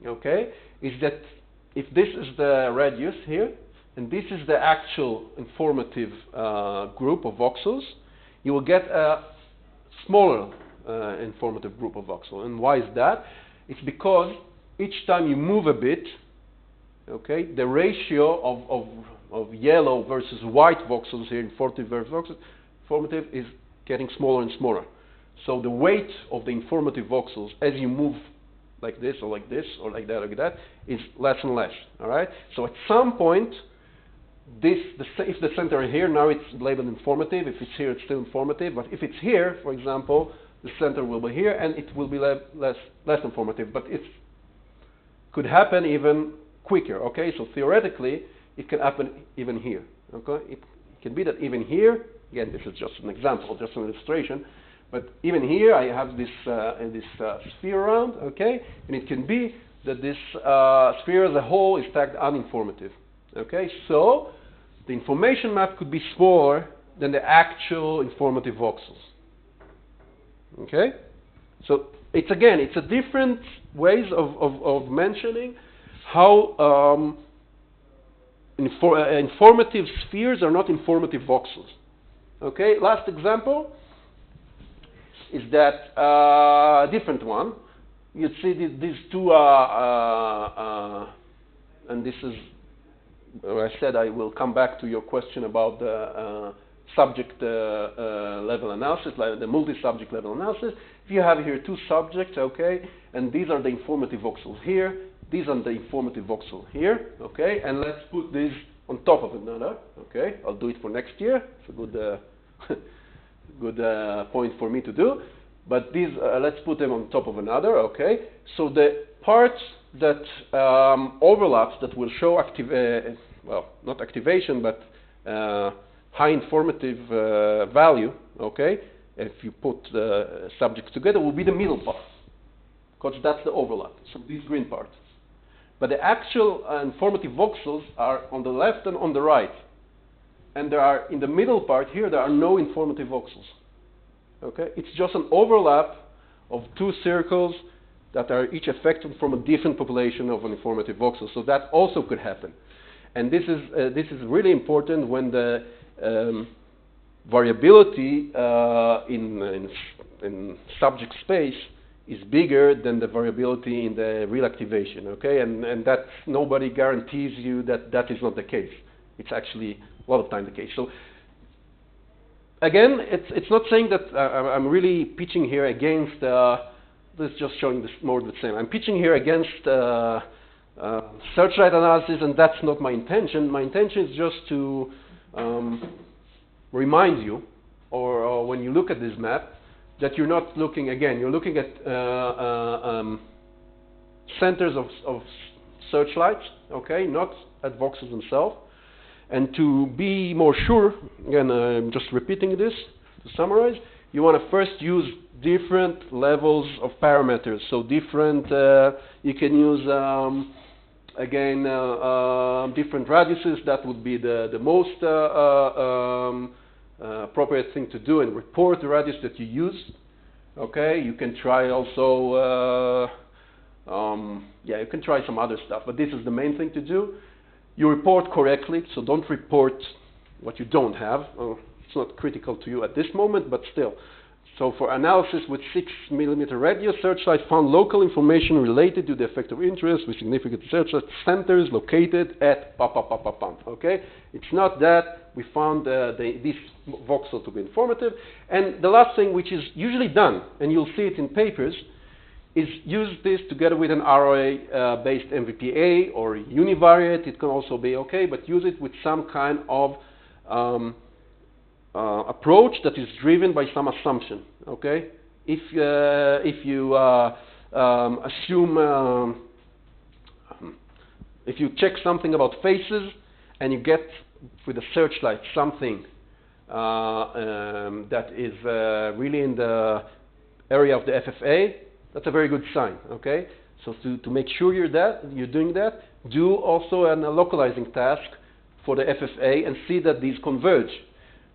okay, is that if this is the radius here, and this is the actual informative group of voxels, you will get a smaller informative group of voxels. And why is that? It's because each time you move a bit, okay, the ratio of yellow versus white voxels here, informative versus informative, is getting smaller and smaller. So the weight of the informative voxels as you move like this or like this or like that is less and less. All right. So at some point, if the center is here, now it's labeled informative. If it's here, it's still informative. But if it's here, for example, the center will be here, and it will be less informative. But it could happen even quicker. Okay. So theoretically, it can happen even here. Okay. It can be that even here. Again, this is just an example, just an illustration. But even here, I have this sphere around, okay? And it can be that this sphere as a whole is tagged uninformative, okay? So the information map could be smaller than the actual informative voxels, okay? So it's, again, it's a different ways of mentioning how informative spheres are not informative voxels, okay? Last example is that a different one. You see these two, and this is where I said I will come back to your question about the subject level analysis, like the multi-subject level analysis. If you have here two subjects, okay, and these are the informative voxels here, these are the informative voxel here, okay, and let's put these on top of another, okay. I'll do it for next year. It's a good point for me to do. But these, let's put them on top of another, okay? So the parts that overlaps that will show well, not activation, but high informative value, okay? If you put the subjects together, will be the middle part, because that's the overlap, so these green parts. But the actual informative voxels are on the left and on the right. And there are, in the middle part here, there are no informative voxels. Okay? It's just an overlap of two circles that are each affected from a different population of an informative voxel. So that also could happen. And this is really important when the variability in subject space is bigger than the variability in the real activation, okay? And that nobody guarantees you that that is not the case. It's actually a lot of time the case. So again, it's not saying that I'm really pitching here against, this is just showing this more of the same. I'm pitching here against searchlight analysis, and that's not my intention. My intention is just to remind you, or when you look at this map, that you're not looking, again, you're looking at centers of searchlights, okay, not at voxels themselves. And to be more sure, again, I'm just repeating this to summarize, you want to first use different levels of parameters. So different, you can use, again, different radiuses. That would be the most appropriate thing to do, and report the radius that you use. Okay, you can try also, yeah, you can try some other stuff, but this is the main thing to do. You report correctly, so don't report what you don't have. It's not critical to you at this moment, but still. So for analysis with 6 millimeter radius, Searchlight found local information related to the effect of interest with significant Searchlight centers located at okay? It's not that we found this voxel to be informative. And the last thing, which is usually done, and you'll see it in papers, is use this together with an ROA-based MVPA or univariate. It can also be okay, but use it with some kind of approach that is driven by some assumption. Okay, if you assume, if you check something about faces and you get with a searchlight something that is really in the area of the FFA, that's a very good sign. Okay, so to make sure you're doing that, do also a localizing task for the FFA and see that these converge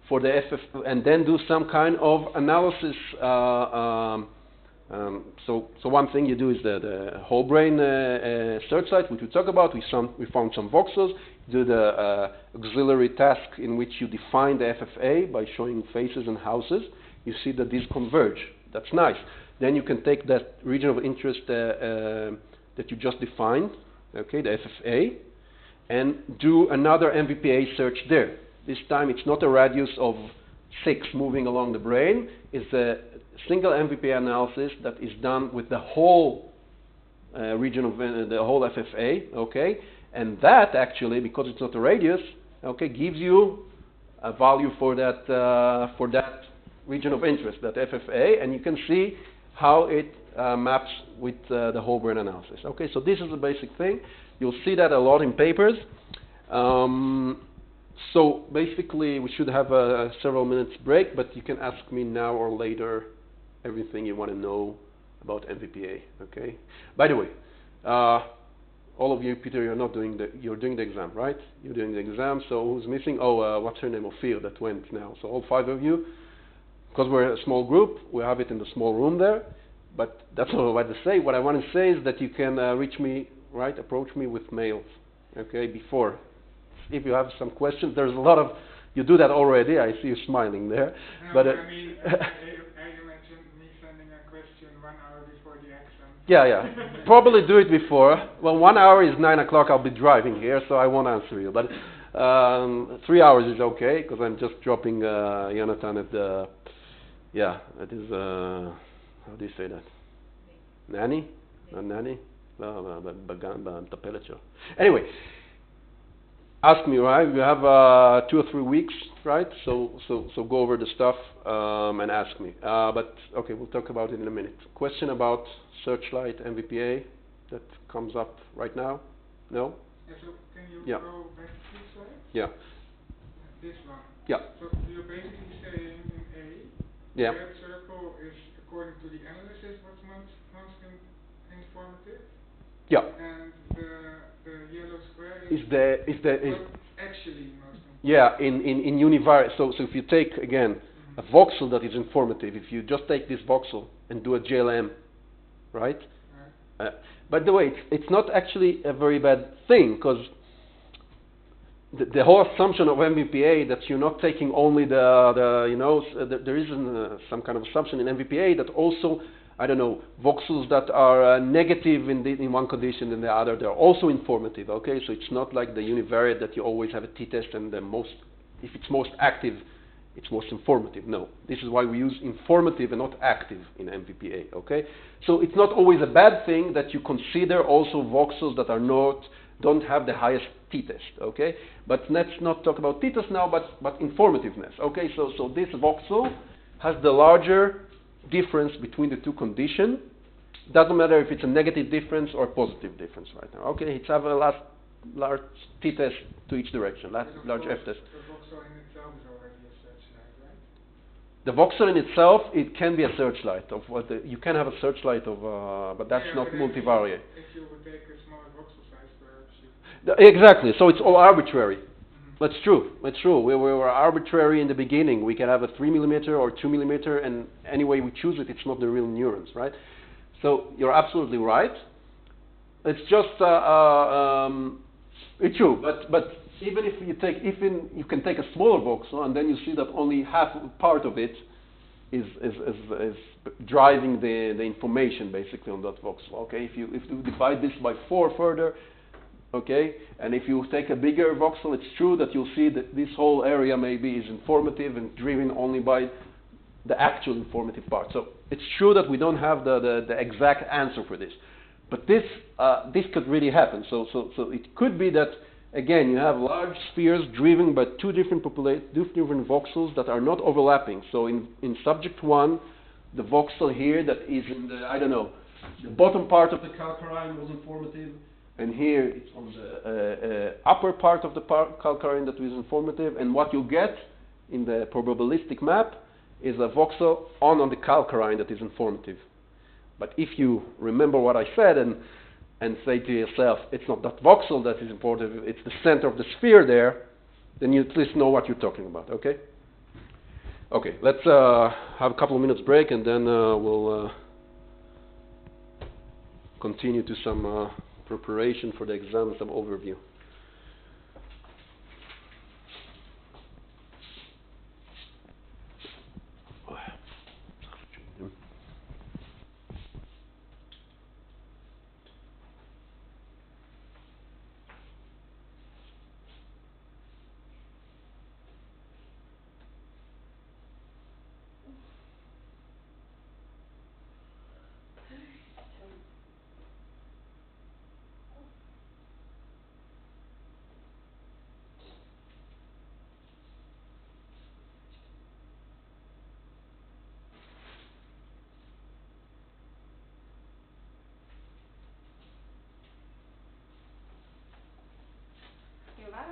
for the FF, and then do some kind of analysis. So one thing you do is the whole brain searchlight, which we talk about. We found some voxels. Do the auxiliary task in which you define the FFA by showing faces and houses. You see that these converge. That's nice. Then you can take that region of interest that you just defined, okay, the FFA, and do another MVPA search there. This time it's not a radius of 6 moving along the brain. It's a single MVPA analysis that is done with the whole region of the whole FFA, okay? And that actually, because it's not a radius, okay, gives you a value for that region of interest, that FFA, and you can see how it maps with the whole brain analysis. Okay, so this is the basic thing. You'll see that a lot in papers. So basically, we should have a several minutes break, but you can ask me now or later everything you want to know about MVPA. Okay. By the way, all of you, Peter, you're doing the exam, right? You're doing the exam. So who's missing? Oh, what's her name? Ophir, that went now. So all 5 of you. Because we're a small group, we have it in the small room there. But that's not what I say. What I want to say is that you can reach me, right? Approach me with mails, okay? Before, if you have some questions, there's a lot of. You do that already. I see you smiling there. No, but I mean, you mentioned me sending a question 1 hour before the exam. Yeah. Probably do it before. Well, 1 hour is 9 o'clock. I'll be driving here, so I won't answer you. But 3 hours is okay because I'm just dropping Jonathan at the. Yeah, it is. How do you say that? Nanny? Not nanny? Anyway, ask me, right? We have 2 or 3 weeks, right? So go over the stuff and ask me. But okay, we'll talk about it in a minute. Question about Searchlight MVPA that comes up right now? No? Yeah, so can you Yeah. go back 2 slides? Yeah. This one. Yeah. So you're basically saying in A, Yeah. the red circle is according to the analysis what's most informative. Yeah. And the yellow square Is what's actually most important. Yeah, in univariate. So if you take again a voxel that is informative, if you just take this voxel and do a JLM, right? By the way, it's not actually a very bad thing, because the whole assumption of MVPA that you're not taking only there is some kind of assumption in MVPA that also, I don't know, voxels that are negative in one condition and the other, they're also informative, okay? So it's not like the univariate that you always have a t-test and if it's most active, it's most informative. No, this is why we use informative and not active in MVPA, okay? So it's not always a bad thing that you consider also voxels that don't have the highest t-test, okay? But let's not talk about t-test now, but informativeness, okay? So this voxel has the larger difference between the two conditions. Doesn't matter if it's a negative difference or a positive difference right now, okay? It's have a large t-test to each direction, large f-test. The voxel in itself is already a searchlight, right? The voxel in itself, it can be a searchlight you can have a searchlight but that's not multivariate. If you would take a smaller voxel size, perhaps you... Exactly. So it's all arbitrary. That's true. It's true. We were arbitrary in the beginning. We can have a 3 millimeter or 2 millimeter, and any way we choose it, it's not the real neurons, right? So you're absolutely right. It's just it's true. But even if you can take a smaller voxel, and then you see that only part of it is driving the information basically on that voxel. Okay, if you divide this by 4 further. Okay, and if you take a bigger voxel, it's true that you'll see that this whole area maybe is informative and driven only by the actual informative part. So it's true that we don't have the exact answer for this, but this could really happen. So it could be that again you have large spheres driven by two different voxels that are not overlapping. So in subject 1, the voxel here that is in the bottom part of the calcarine was informative. And here it's on the upper part of the calcarine that is informative, and what you get in the probabilistic map is a voxel on the calcarine that is informative. But if you remember what I said and say to yourself, it's not that voxel that is informative, it's the center of the sphere there, then you at least know what you're talking about, okay? Okay, let's have a couple of minutes break, and then we'll continue to some preparation for the exam, some overview.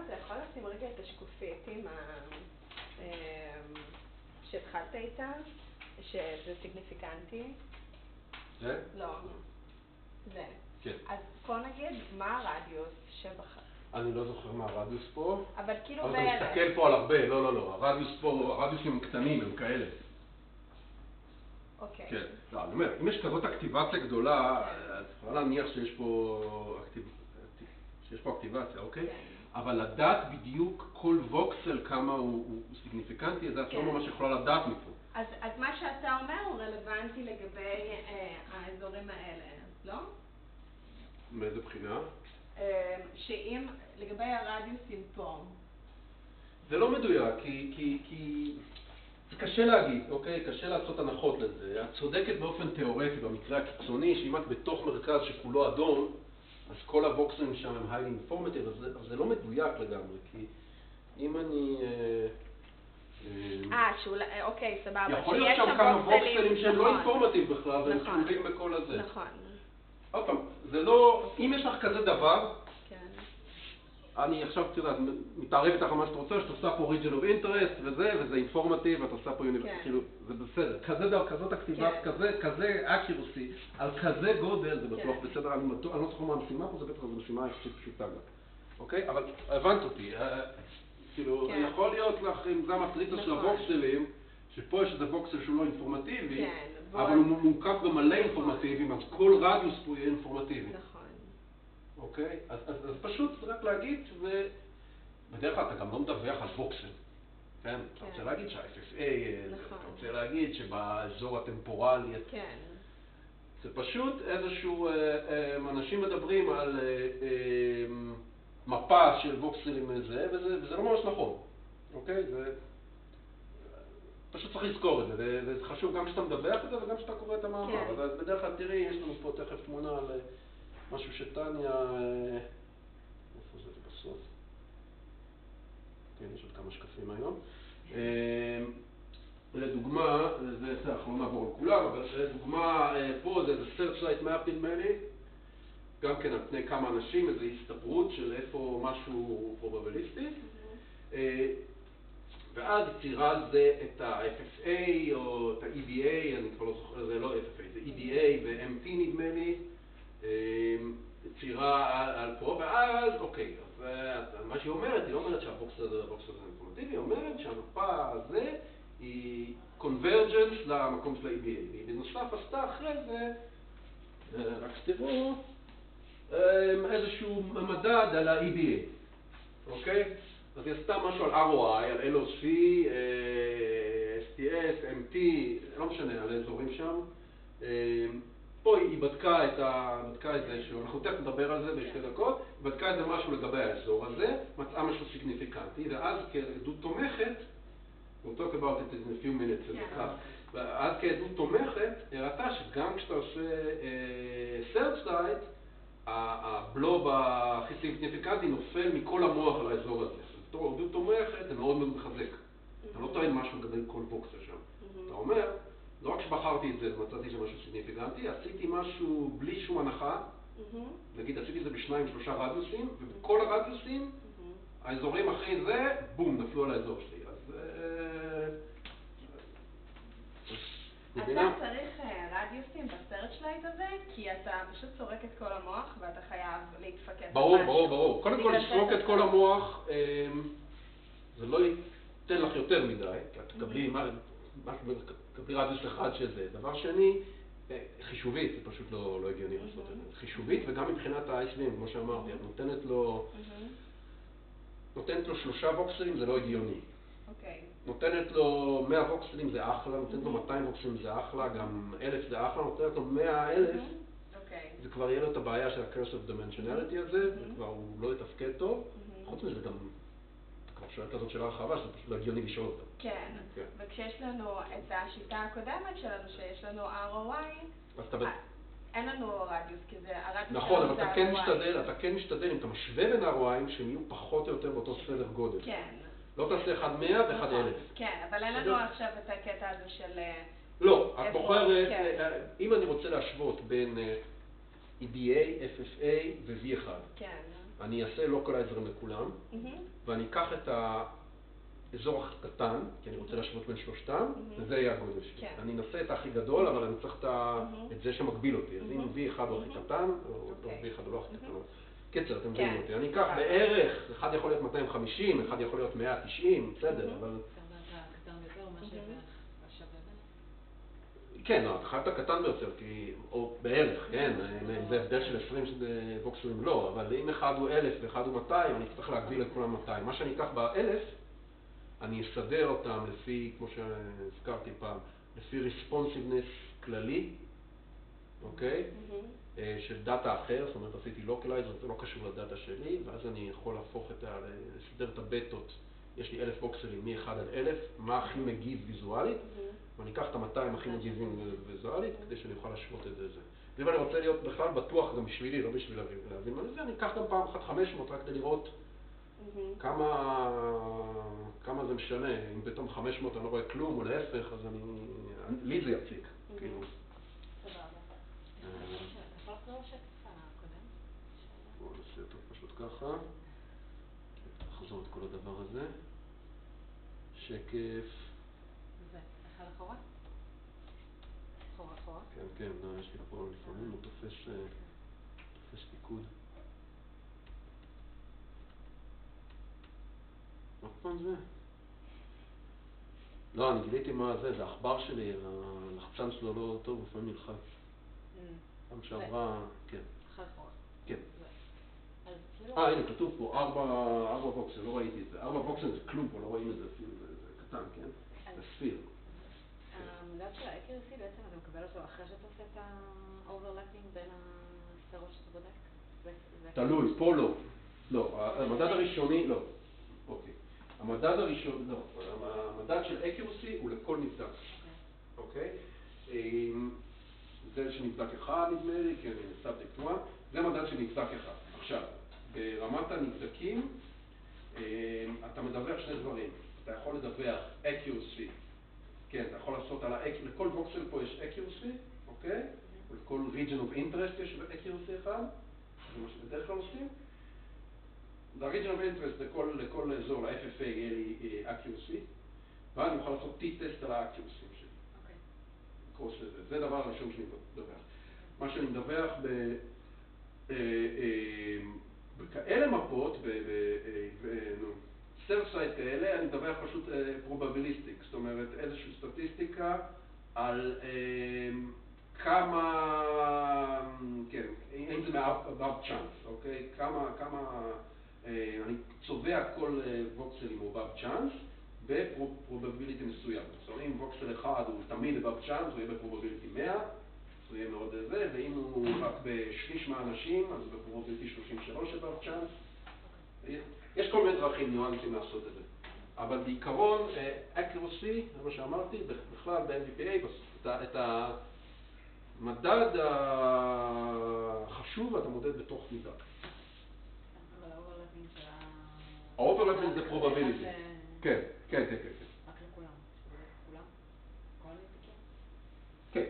אתה יכול לשים רגע את השקופית עם שהתחלת איתה, שזה סיגניפיקנטי? זה? לא, זה. כן. אז פה נגיד, מה הרדיוס שבחר? אני לא זוכר מה הרדיוס פה. אבל כאילו אבל אתה מסתכל פה על הרבה, לא. הרדיוס פה, הרדיוסים קטנים, הם כאלה. אוקיי. כן. לא, אני אומר, אם יש כזאת אקטיבציה גדולה, אז יכולה להניח שיש פה אקטיבציה, אוקיי? אבל לדעת בדיוק כל ווקסל כמה הוא סיגניפיקנטי, זה את לא ממש יכולה לדעת מפה. אז מה שאתה אומר הוא רלוונטי לגבי האזורים האלה, לא? מאיזה בחינה? שאם לגבי הרדיוסים פה. זה לא מדויק, כי זה קשה להגיד, אוקיי? קשה לעשות הנחות לזה. את צודקת באופן תיאורטי במקרה הקיצוני, שאם את בתוך מרכז שכולו אדום, אז כל הווקסלים שם הם highly informative, אז זה לא מדויק לגמרי, כי אם אני... אוקיי, סבבה. יכול להיות שם כמה ווקסלים שהם לא אינפורמטיב בכלל, והם קשורים בכל הזה. נכון. עוד פעם, זה לא... אם יש לך כזה דבר, אני עכשיו, תראה, מתערב איתך על מה שאת רוצה, שאת עושה פה region of interest וזה אינפורמטיב, ואת עושה פה כאילו, זה בסדר. כזאת הכתיבה, כזה accuracy, על כזה גודל, זה בטוח בסדר, אני לא זוכר מה המשימה פה, זה בטח זו משימה יחסית פשוטה גם. אוקיי? אבל הבנת אותי. כאילו, יכול להיות לך, אם זה המטריצה של הווקסלים, שפה יש איזה ווקסל שהוא לא אינפורמטיבי, אבל הוא מורכב במלא אינפורמטיביים, אז כל רדיוס פה יהיה אינפורמטיבי. נכון. אוקיי? אז פשוט רק להגיד בדרך כלל אתה גם לא מדווח על ווקסל. כן? אתה רוצה להגיד שה-FFA, אתה רוצה להגיד שבאזור הטמפורלי. כן. זה פשוט איזשהו, אנשים מדברים על מפה של ווקסלים וזה לא ממש נכון. אוקיי? פשוט צריך לזכור את זה, וזה חשוב גם כשאתה מדווח את זה וגם כשאתה קורא את המאמר. אז בדרך כלל תראי, יש לנו פה תכף תמונה על משהו שטניה, איפה זה בסוף? כן, יש עוד כמה שקפים היום. לדוגמה, אנחנו לא נעבור על כולם, אבל לדוגמה, פה זה Searchlight Map נדמה לי, גם כן על פני כמה אנשים, איזו הסתברות של איפה משהו פרובביליסטי. ואז יצירה זה את ה-FFA או את ה-EDA, אני כבר לא זוכר, זה לא FFA, זה EDA ו-MT נדמה לי, יצירה על פה, ואז, אוקיי, אז מה שהיא אומרת, היא לא אומרת שהבוקס הזה אינפורמטיבי, היא אומרת שהמפה הזה היא convergence למקום של ה-EDA, והיא בנוסף עשתה אחרי זה, רק שתראו, איזשהו מדד על ה-EDA, אוקיי? אז היא עשתה משהו על ROI, על LOC, STS, MT, לא משנה, על האזורים שם. פה היא בדקה את זה, אנחנו תכף נדבר על זה בשתי דקות, היא בדקה את זה משהו לגבי האזור הזה, מצאה משהו סיגניפיקנטי, ואז כעדות תומכת, we'll talk about it in a few minutes, ואז כעדות תומכת, הראתה שגם כשאתה עושה Searchlight, הבלוב הכי סיגניפיקנטי נופל מכל המוח על האזור הזה. בתור עדות תומכת, זה מאוד מאוד מחזק. אתה לא טוען משהו לגבי כל ווקסל שם. אתה אומר, לא רק שבחרתי את זה ומצאתי שם משהו סיגניפיקנטי, עשיתי משהו בלי שום הנחה, נגיד עשיתי את זה בשניים, שלושה רדיוסים, ובכל הרדיוסים, האזורים אחרי זה, בום, נפלו על האזור שלי. אז אתה צריך רדיוסים בסרצ'לייט הזה, כי אתה פשוט סורק את כל המוח ואתה חייב להתפקד. ברור. קודם כל, לסרוק את כל המוח, זה לא ייתן לך יותר מדי, כי את תקבלי רדיוס אחד שזה. דבר שני, חישובית, זה פשוט לא הגיוני לעשות את זה. חישובית וגם מבחינת ה-ISVים, כמו שאמרתי, את נותנת לו 3 ווקסלים, זה לא הגיוני. נותנת לו 100 ווקסלים זה אחלה, נותנת לו 200 ווקסלים זה אחלה, גם 1000 זה אחלה, נותנת לו 100,000, זה כבר יהיה לו את הבעיה של ה-curse of dimensionality הזה, וכבר הוא לא יתפקד טוב. חוץ מזה גם, כבר שואלת הזאת שאלה רחבה, שזה פשוט לא הגיוני לשאול אותה. כן, וכשיש לנו את השיטה הקודמת שלנו, שיש לנו ROI, אין לנו רדיוס, כי זה הרדיוס שלנו זה ROI. נכון, אבל אתה כן משתדל, אם אתה משווה בין ROI'ים, שהם יהיו פחות או יותר באותו סדר גודל. כן. לא תעשה 1,100 ו-1,000. כן, אבל אין לנו עכשיו את הקטע הזה של... לא, את בוחרת, אם אני רוצה להשוות בין EDA, FFA ו-V1, אני אעשה localizer לכולם, ואני אקח את האזור הקטן, כי אני רוצה להשוות בין שלושתם, וזה יהיה הגודל שלי. אני אנסה את הכי גדול, אבל אני צריך את זה שמקביל אותי. אז אם V1 הוא הכי קטן, או V1 הוא לא הכי קטן. קיצר, אתם מבינים אותי. אני אקח בערך, אחד יכול להיות 250, אחד יכול להיות 190, בסדר, אבל... הקטן ביותר, מה שבערך השווה בין? כן, אתה חייב את הקטן ביותר, או בערך, כן, זה הבדל של 20 ווקסלים לא, אבל אם אחד הוא 1,000 ואחד הוא 200, אני צריך להגביל את כולם 200. מה שאני אקח ב-1,000, אני אסדר אותם לפי, כמו שהזכרתי פעם, לפי responsiveness כללי, אוקיי? של דאטה אחר, זאת אומרת עשיתי localizer, זה לא קשור לדאטה שלי, ואז אני יכול להפוך לסדר את הבטות. יש לי 1,000 ווקסלים מ-1 עד 1,000, מה הכי מגיב ויזואלית, ואני אקח את ה-200 הכי מגיבים ויזואלית, כדי שאני אוכל להשוות את זה. ואם אני רוצה להיות בכלל בטוח גם בשבילי, לא בשביל להבין מה זה, אני אקח גם פעם אחת 500 רק כדי לראות כמה זה משנה. אם פתאום 500 אני לא רואה כלום, או להפך, אז לי זה יציק, כאילו. סבבה. אתה יכול לחזור לשקף הקודם? בואו נעשה אותו פשוט ככה. נחזור את כל הדבר הזה. שקף. זה, אחד אחורה? אחורה. כן, יש לי פה לפעמים, הוא תופס פיקוד. עוד פעם זה? לא, אני גיליתי מה זה העכבר שלי, הלחצן שלו לא טוב, לפעמים נלחץ. פעם שעברה, כן. אחד אחורה. כן. אז הנה, כתוב פה, 4 ווקסל, לא ראיתי את זה. 4 ווקסל זה כלום פה, לא רואים את זה אפילו, זה קטן, כן? זה ספיר. המדד של ה-accuracy בעצם אתה מקבל אותו אחרי שאתה עושה את ה-overlapping בין הספרות שאתה בודק? תלוי, פה לא. לא, המדד הראשוני, לא. אוקיי. המדד הראשון, לא. המדד של accuracy הוא לכל נבדק. אוקיי? זה שנבדק אחד נדמה לי, כן, subject 1, זה מדד של נבדק אחד. עכשיו, ברמת הנבדקים, אתה מדווח שני דברים. אתה יכול לדווח accuracy, כן, אתה יכול לעשות לכל ווקסל פה יש accuracy, אוקיי? ולכל region of interest יש accuracy אחד, זה מה שבדרך כלל עושים. ל-region of interest לכל אזור, ל-FFA יהיה לי accuracy, ואני אוכל לעשות t-test על ה-accuracy שלי. אוקיי. זה דבר הראשון שאני מדווח. מה שאני מדווח בכאלה מפות, Searchlight כאלה, אני מדווח פשוט probabilistic, זאת אומרת איזושהי סטטיסטיקה על כמה, כן, אם זה מה-above chance, אוקיי? כמה, אני צובע כל ווקסל עם above chance בפרובביליטי מסוים. זאת אומרת, אם ווקסל אחד הוא תמיד above chance, הוא יהיה בפרובביליטי 100, הוא יהיה מאוד זה, ואם הוא רק בשליש מהאנשים, אז בפרובביליטי 33 above chance. יש כל מיני דרכים ניואנסים לעשות את זה. אבל בעיקרון, accuracy, זה מה שאמרתי, בכלל ב-MVPA, את המדד החשוב אתה מודד בתוך מידע. אבל ה-overlapping של ה-overlapping זה probability. כן. רק לכולם. כולם? כל הנבדקים? כן.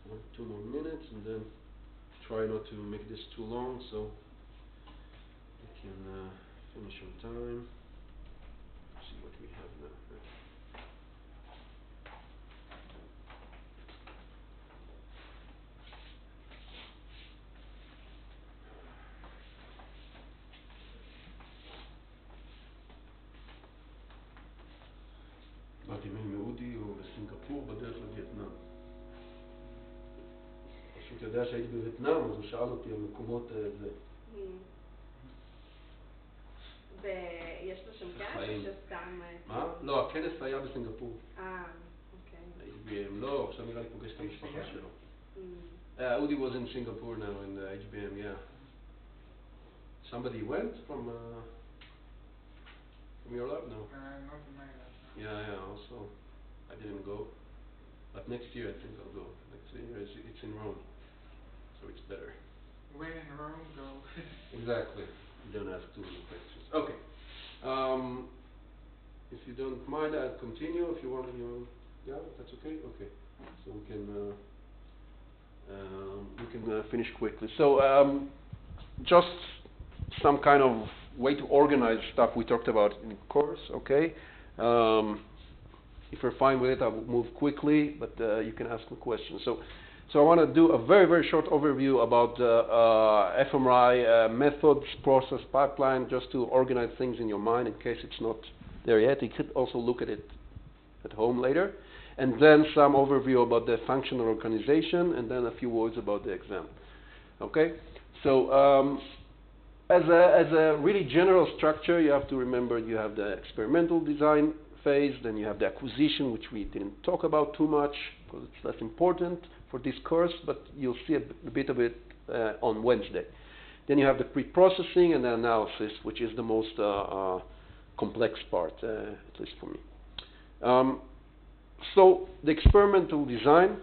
Let's 2 more minutes and then try not to make this too long so we can finish on time. Let's see what we have now. באתי מאודי או בסינגפור בדרך לווייטנאם. פשוט יודע שהייתי בווייטנאם, אז הוא שאל אותי על מקומות זה. ויש לו שם כנס או שסתם... מה? לא, הכנס היה בסינגפור. אוקיי. HBM, לא, עכשיו נראה לי פוגש את המשפחה שלו. Udi was in Singapore now in the HBM, yeah. Somebody went from your lab? No. Not in my lab. Yeah, also. I didn't go. But next year I think I'll go. Next year it's in Rome. So it's better. When in Rome, go. Exactly. You don't ask too many questions. Okay. If you don't mind, I'll continue. If you want to, yeah, that's okay? Okay. So we can finish quickly. So just some kind of way to organize stuff we talked about in the course, okay? If you're fine with it, I will move quickly, but you can ask me questions. So I want to do a very, very short overview about fMRI methods, process, pipeline, just to organize things in your mind in case it's not there yet. You could also look at it at home later. And then some overview about the functional organization, and then a few words about the exam. Okay? So as a really general structure, you have to remember you have the experimental design phase, then you have the acquisition, which we didn't talk about too much because it's less important for this course, but you'll see a bit of it on Wednesday. Then you have the pre-processing and the analysis, which is the most complex part, at least for me. So the experimental design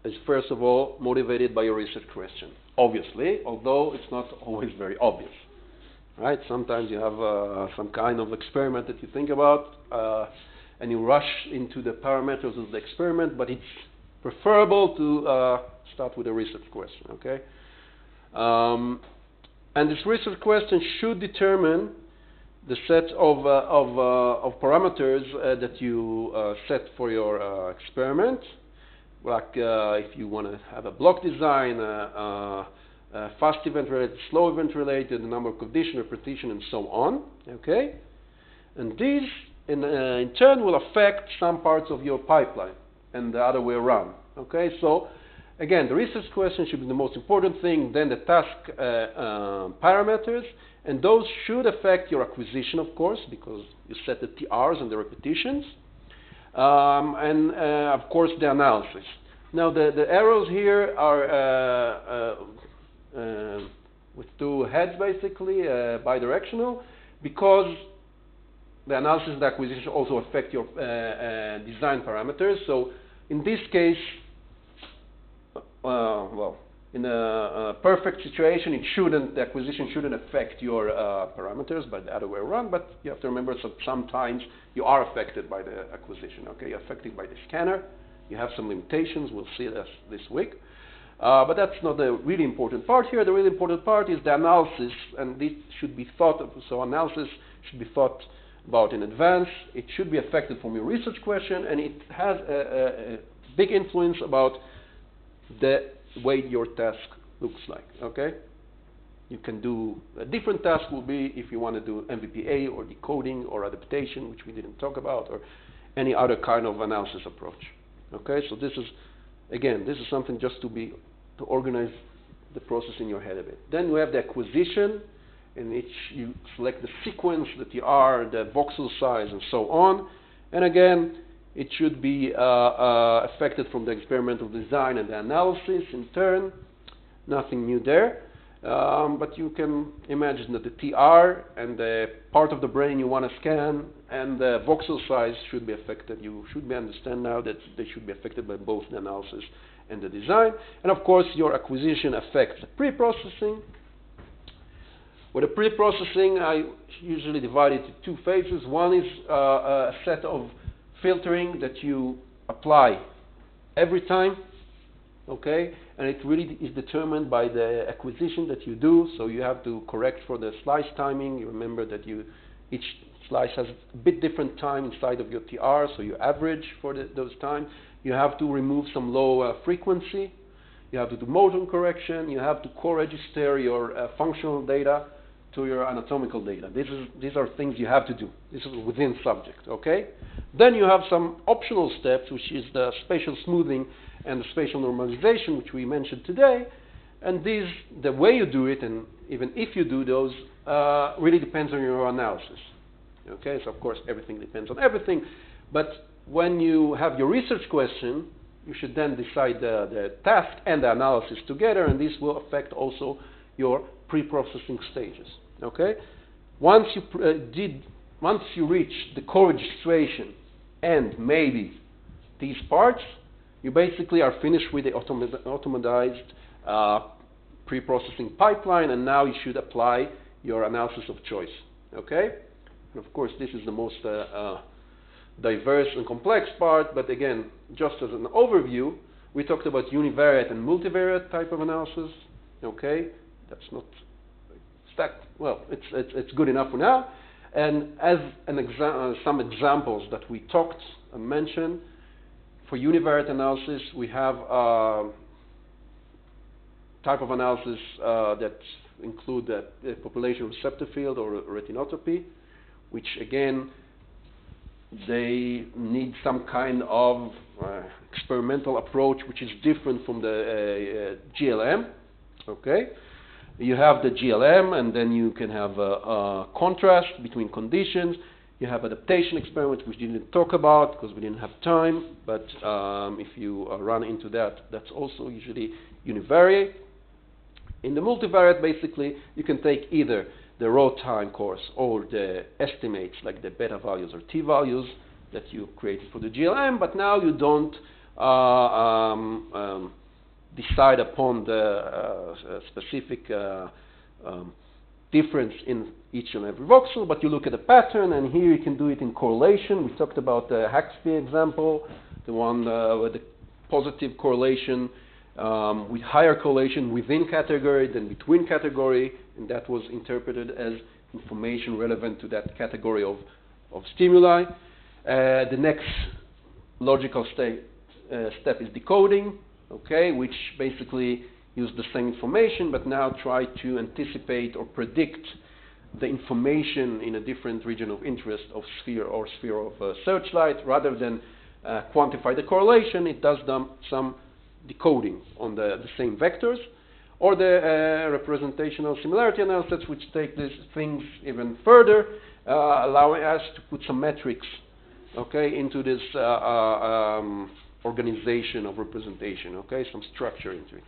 is first of all motivated by your research question, obviously, although it's not always very obvious. Right? Sometimes you have some kind of experiment that you think about, and you rush into the parameters of the experiment, but it's preferable to start with a research question, okay? And this research question should determine the set of parameters that you set for your experiment, like if you want to have a block design, fast event related, slow event related, the number of condition, repetition, and so on, okay? And these, in turn, will affect some parts of your pipeline, and the other way around, okay? So, again, the research question should be the most important thing, then the task parameters, and those should affect your acquisition, of course, because you set the TRs and the repetitions, and of course, the analysis. Now, the arrows here are with two heads, basically, bidirectional, because the analysis and the acquisition also affect your design parameters. So, in this case, well, in a perfect situation, the acquisition shouldn't affect your parameters, but the other way around. But you have to remember that sometimes you are affected by the acquisition. Okay, you're affected by the scanner. You have some limitations. We'll see this week. But that's not the really important part here. The really important part is the analysis, and this should be thought of. So analysis should be thought about in advance. It should be affected from your research question, and it has a big influence about the way your task looks like, okay? You can do, a different task will be if you want to do MVPA or decoding or adaptation, which we didn't talk about, or any other kind of analysis approach, okay? So this is, again, this is something just to organize the process in your head a bit. Then we have the acquisition, in which you select the sequence, the TR, the voxel size, and so on. And again, it should be affected from the experimental design and the analysis in turn. Nothing new there. But you can imagine that the TR and the part of the brain you want to scan and the voxel size should be affected. You should understand now that they should be affected by both the analysis and the design. And of course, your acquisition affects the pre-processing. With the pre-processing, I usually divide it into two phases. One is a set of filtering that you apply every time, okay? And it really is determined by the acquisition that you do. So you have to correct for the slice timing. You remember that each slice has a bit different time inside of your TR, so you average for those times. You have to remove some low frequency. You have to do motion correction. You have to co-register your functional data to your anatomical data. These are things you have to do. This is within subject, okay? Then you have some optional steps, which is the spatial smoothing and the spatial normalization, which we mentioned today. And the way you do it, and even if you do those, really depends on your analysis. Okay, so of course everything depends on everything. But when you have your research question, you should then decide the task and the analysis together, and this will affect also your pre-processing stages. Okay, once you reach the co-registration and maybe these parts, you basically are finished with the automatized pre-processing pipeline, and now you should apply your analysis of choice. Okay, and of course this is the most diverse and complex part, but again, just as an overview, we talked about univariate and multivariate type of analysis. Okay, that's not well, it's good enough for now. And as some examples that we talked and mentioned, for univariate analysis, we have type of analysis that include the population receptor field or retinotropy, which again, they need some kind of experimental approach which is different from the GLM. Okay, you have the GLM, and then you can have a contrast between conditions. You have adaptation experiments, which we didn't talk about because we didn't have time. But if you run into that, that's also usually univariate. In the multivariate, basically, you can take either the raw time course or the estimates, like the beta values or t values that you created for the GLM, but now you don't decide upon the specific difference in each and every voxel, but you look at the pattern, and here you can do it in correlation. We talked about the Haxby example, the one with the positive correlation with higher correlation within category than between category, and that was interpreted as information relevant to that category of stimuli. The next logical step is decoding, okay, which basically use the same information, but now try to anticipate or predict the information in a different region of interest of sphere or sphere of searchlight. Rather than quantify the correlation, it does some decoding on the same vectors, or the representational similarity analysis, which take these things even further, allowing us to put some metrics, okay, into this organization of representation, okay, some structure into it.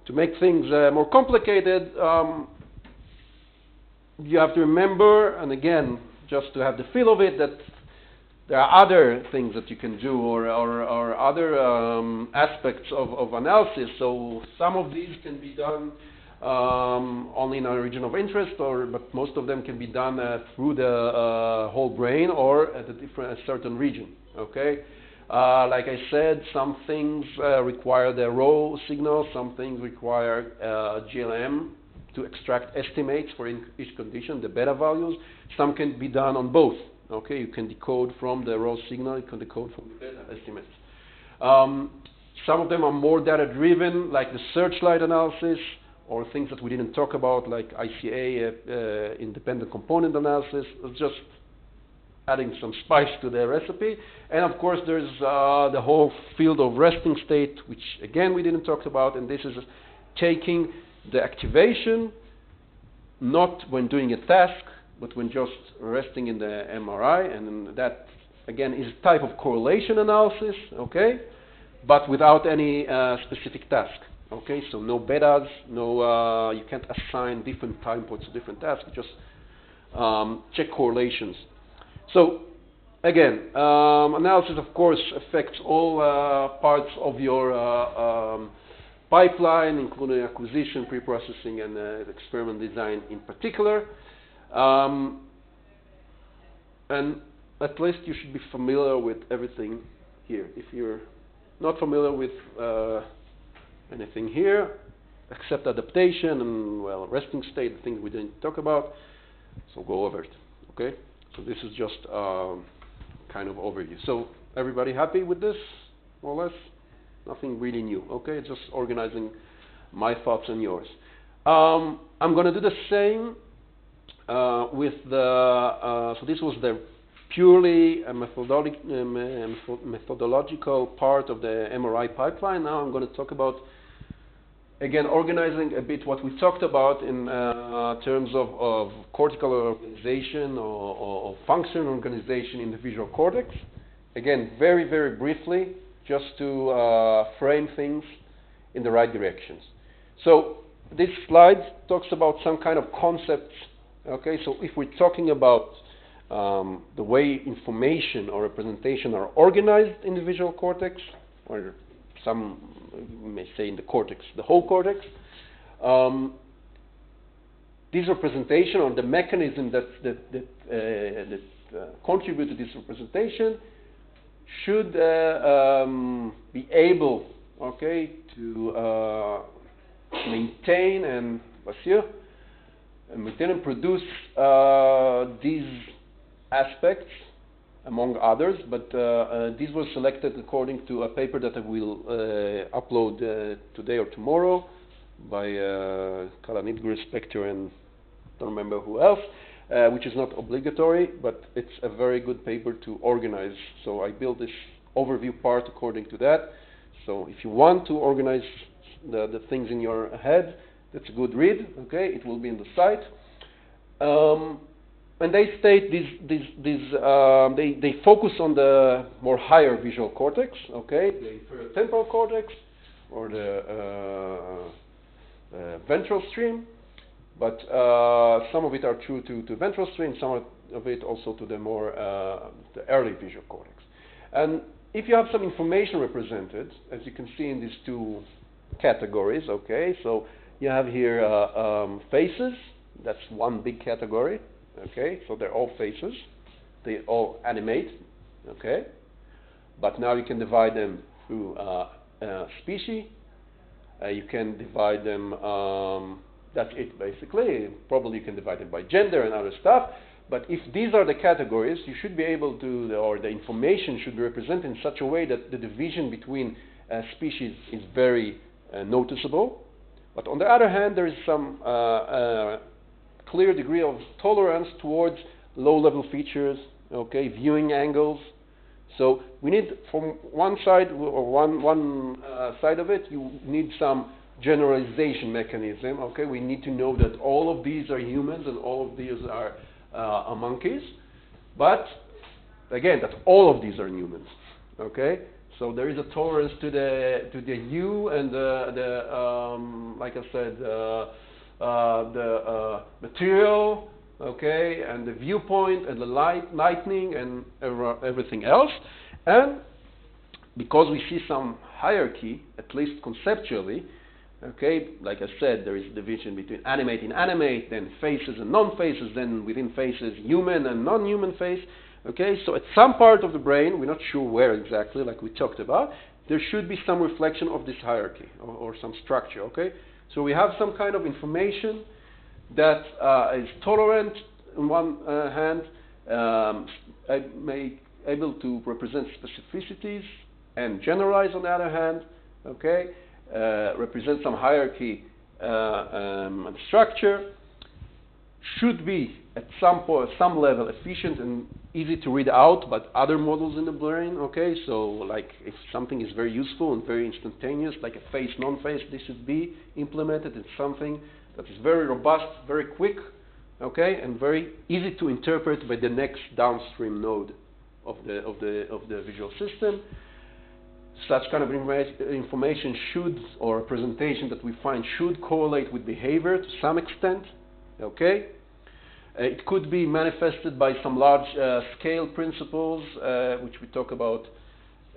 To make things more complicated, you have to remember, and again, just to have the feel of it, that there are other things that you can do, or other aspects of analysis. So some of these can be done only in a region of interest, but most of them can be done through the whole brain or at a certain region. Okay. Like I said, some things require the raw signal, some things require GLM to extract estimates for each condition, the beta values. Some can be done on both. Okay, you can decode from the raw signal, you can decode from the beta estimates. Some of them are more data-driven, like the searchlight analysis, or things that we didn't talk about, like ICA, independent component analysis. It's just adding some spice to the recipe. And of course, there's the whole field of resting state, which again we didn't talk about, and this is taking the activation not when doing a task, but when just resting in the MRI, and that again is a type of correlation analysis, okay, but without any specific task. Okay, so no betas, no, you can't assign different time points to different tasks, just check correlations. So again, analysis of course affects all parts of your pipeline, including acquisition, pre-processing, and experiment design in particular. And at least you should be familiar with everything here. If you're not familiar with anything here, except adaptation and, well, resting state, the things we didn't talk about, so go over it, okay? So this is just kind of overview. So everybody happy with this, more or less? Nothing really new, okay? Just organizing my thoughts and yours. I'm going to do the same with the, so this was the purely methodological part of the MRI pipeline. Now I'm going to talk about, again, organizing a bit what we talked about in terms of cortical organization or function organization in the visual cortex. Again, very, very briefly, just to frame things in the right directions. So this slide talks about some kind of concepts. Okay, so if we're talking about the way information or representation are organized in the visual cortex, or some may say in the cortex, the whole cortex, this representation or the mechanism that contribute to this representation should be able, okay, to maintain and maintain and produce these aspects, among others, but these were selected according to a paper that I will upload today or tomorrow by Kalanit, Spector, and don't remember who else, which is not obligatory, but it's a very good paper to organize. So I built this overview part according to that. So if you want to organize the things in your head, that's a good read. Okay, it will be in the site. And they state they focus on the more higher visual cortex. Okay, the inferior temporal cortex or the ventral stream, but some of it are true to ventral stream, some of it also to the more the early visual cortex. And if you have some information represented, as you can see in these two categories, okay, so you have here faces. That's one big category, okay, so they're all faces. They all animate, okay, but now you can divide them through species. You can divide them, that's it basically. Probably you can divide them by gender and other stuff. But if these are the categories, you should be able to, or the information should be represented in such a way that the division between species is very noticeable. But on the other hand, there is some clear degree of tolerance towards low-level features, okay, viewing angles. So we need, from one side, or one side of it, you need some generalization mechanism, okay? We need to know that all of these are humans and all of these are monkeys. But, again, that all of these are humans, okay? So there is a tolerance to the hue and like I said, the material, okay, and the viewpoint and the lighting and everything else. And because we see some hierarchy, at least conceptually, okay, like I said, there is division between animate and animate, then faces and non-faces, then within faces, human and non-human face. Okay, so at some part of the brain, we're not sure where exactly, like we talked about, there should be some reflection of this hierarchy or some structure, okay? So we have some kind of information that is tolerant on one hand, able to represent specificities and generalize on the other hand, okay? Represent some hierarchy and structure, should be at some level efficient and easy to read out by other models in the brain, okay? So like if something is very useful and very instantaneous, like a face, non-face, this should be implemented in something that is very robust, very quick, okay? And very easy to interpret by the next downstream node of the visual system. Such kind of information should, or representation that we find should correlate with behavior to some extent, okay? It could be manifested by some large scale principles, which we talk about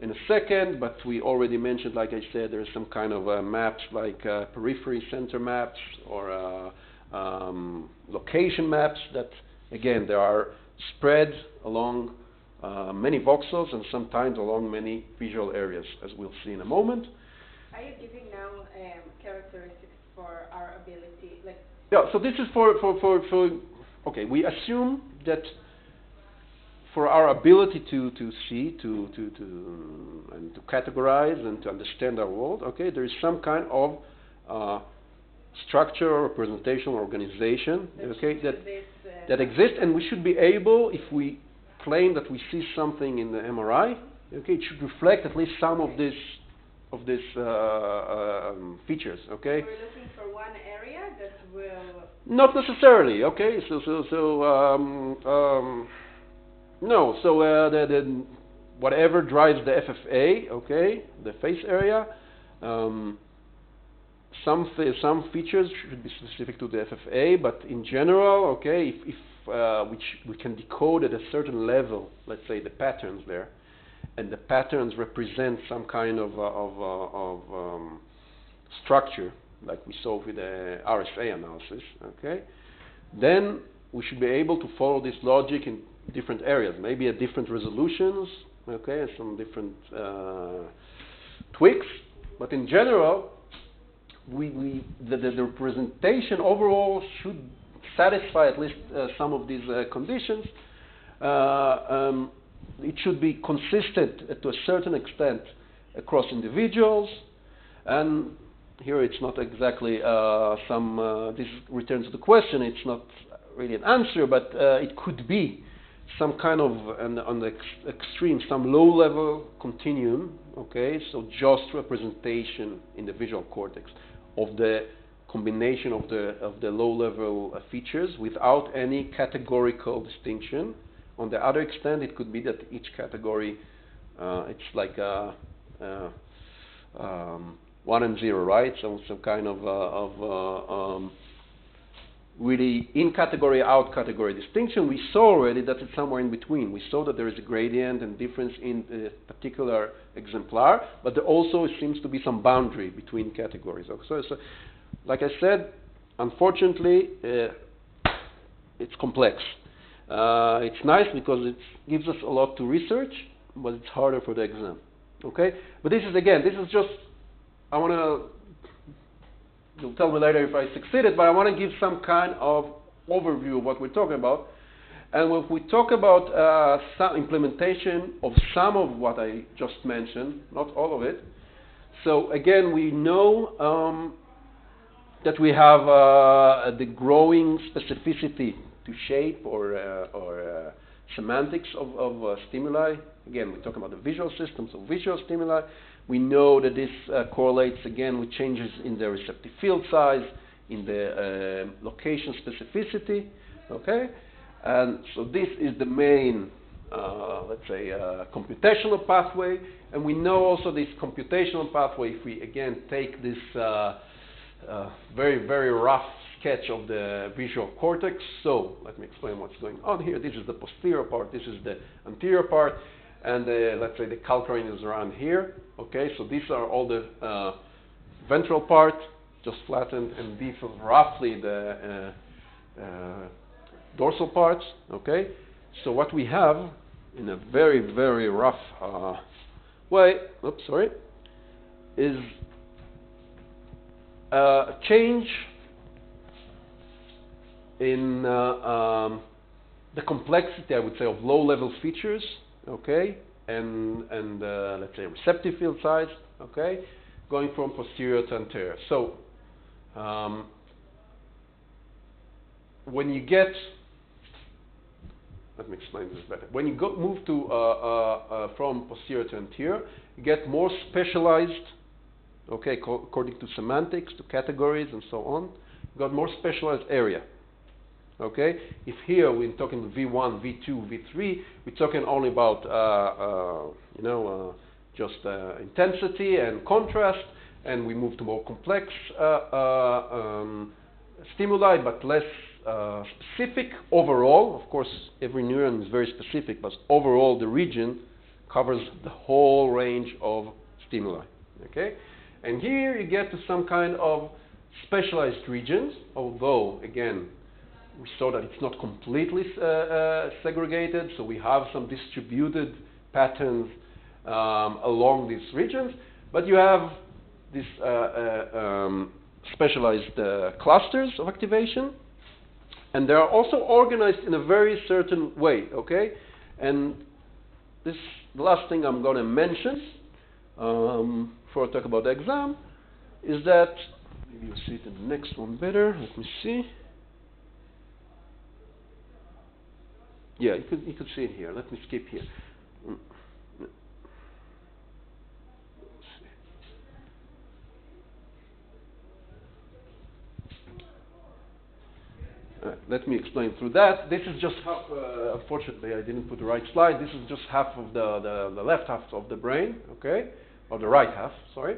in a second, but we already mentioned, like I said, there's some kind of maps like periphery center maps or location maps that, again, they are spread along many voxels and sometimes along many visual areas, as we'll see in a moment. Are you giving now characteristics for our ability? Like yeah, so this is for okay, we assume that for our ability to see, and to categorize and to understand our world, okay, there is some kind of structure, or representation, or organization, okay, that exists, and we should be able, if we claim that we see something in the MRI, okay, it should reflect at least some of these features, okay. We're looking for one area that will. Not necessarily, okay. No. So the whatever drives the FFA, okay, the face area. Some features should be specific to the FFA, but in general, okay, if which we can decode at a certain level, let's say the patterns there, and the patterns represent some kind of structure, like we saw with the RSA analysis, okay, then we should be able to follow this logic in different areas, maybe at different resolutions, okay, some different tweaks, but in general, the representation overall should satisfy at least some of these conditions. It should be consistent to a certain extent across individuals, and here it's not exactly this returns to the question, it's not really an answer, but it could be some kind of, on the extreme, some low-level continuum, okay, so just representation in the visual cortex of the combination of the low-level features without any categorical distinction. On the other extent, it could be that each category, it's like 1 and 0, right? So some kind of really in-category, out-category distinction. We saw already that it's somewhere in between. We saw that there is a gradient and difference in a particular exemplar, but there also seems to be some boundary between categories. So like I said, unfortunately, it's complex. It's nice because it gives us a lot to research, but it's harder for the exam. Okay? But this is, again, this is just, I want to, you'll tell me later if I succeeded, but I want to give some kind of overview of what we're talking about. And when we talk about some implementation of some of what I just mentioned, not all of it, so again, we know that we have the growing specificity to shape or semantics of stimuli. Again, we're talking about the visual systems of visual stimuli. We know that this correlates again with changes in the receptive field size, in the location specificity. Okay, and so this is the main, let's say, computational pathway. And we know also this computational pathway. If we again take this very, very rough sketch of the visual cortex. So let me explain what's going on here. This is the posterior part. This is the anterior part. And let's say the calcarine is around here. Okay, so these are all the ventral part, just flattened, and these are roughly the dorsal parts. Okay, so what we have in a very, very rough way, oops, sorry, is a change in the complexity, I would say, of low-level features. Okay, and let's say receptive field size, okay, going from posterior to anterior. So when you get, let me explain this better. When you move to from posterior to anterior, you get more specialized, okay, according to semantics, to categories, and so on. You got more specialized area. Okay, if here we're talking V1, V2, V3, we're talking only about just intensity and contrast, and we move to more complex stimuli, but less specific overall. Of course, every neuron is very specific, but overall the region covers the whole range of stimuli. Okay, and here you get to some kind of specialized regions, although again, we saw that it's not completely segregated, so we have some distributed patterns along these regions, but you have these specialized clusters of activation, and they are also organized in a very certain way, okay? And this the last thing I'm going to mention before I talk about the exam is that, maybe you'll see it in the next one better, let me see. Yeah, you could see it here. Let me skip here. Let me explain through that. This is just half, unfortunately I didn't put the right slide. This is just half of the left half of the brain, okay? Or the right half, sorry.